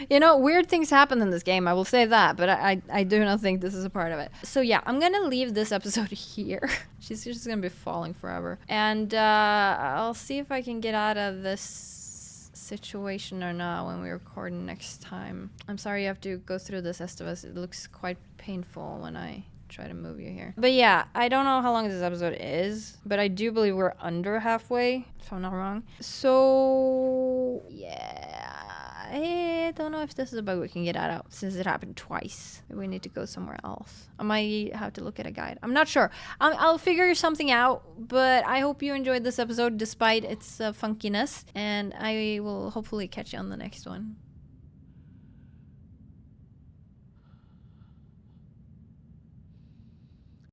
you know, weird things happen in this game, I will say that, but I do not think this is a part of it. So yeah, I'm gonna leave this episode here. She's just gonna be falling forever. And I'll see if I can get out of this situation or not when we record next time. I'm sorry you have to go through this, Estivus. It looks quite painful when I try to move you here. But yeah, I don't know how long this episode is, but I do believe we're under halfway, if I'm not wrong. So yeah, I don't know if this is a bug we can get out of since it happened twice. We need to go somewhere else. I might have to look at a guide. I'm not sure. I'll figure something out, but I hope you enjoyed this episode despite its funkiness, and I will hopefully catch you on the next one.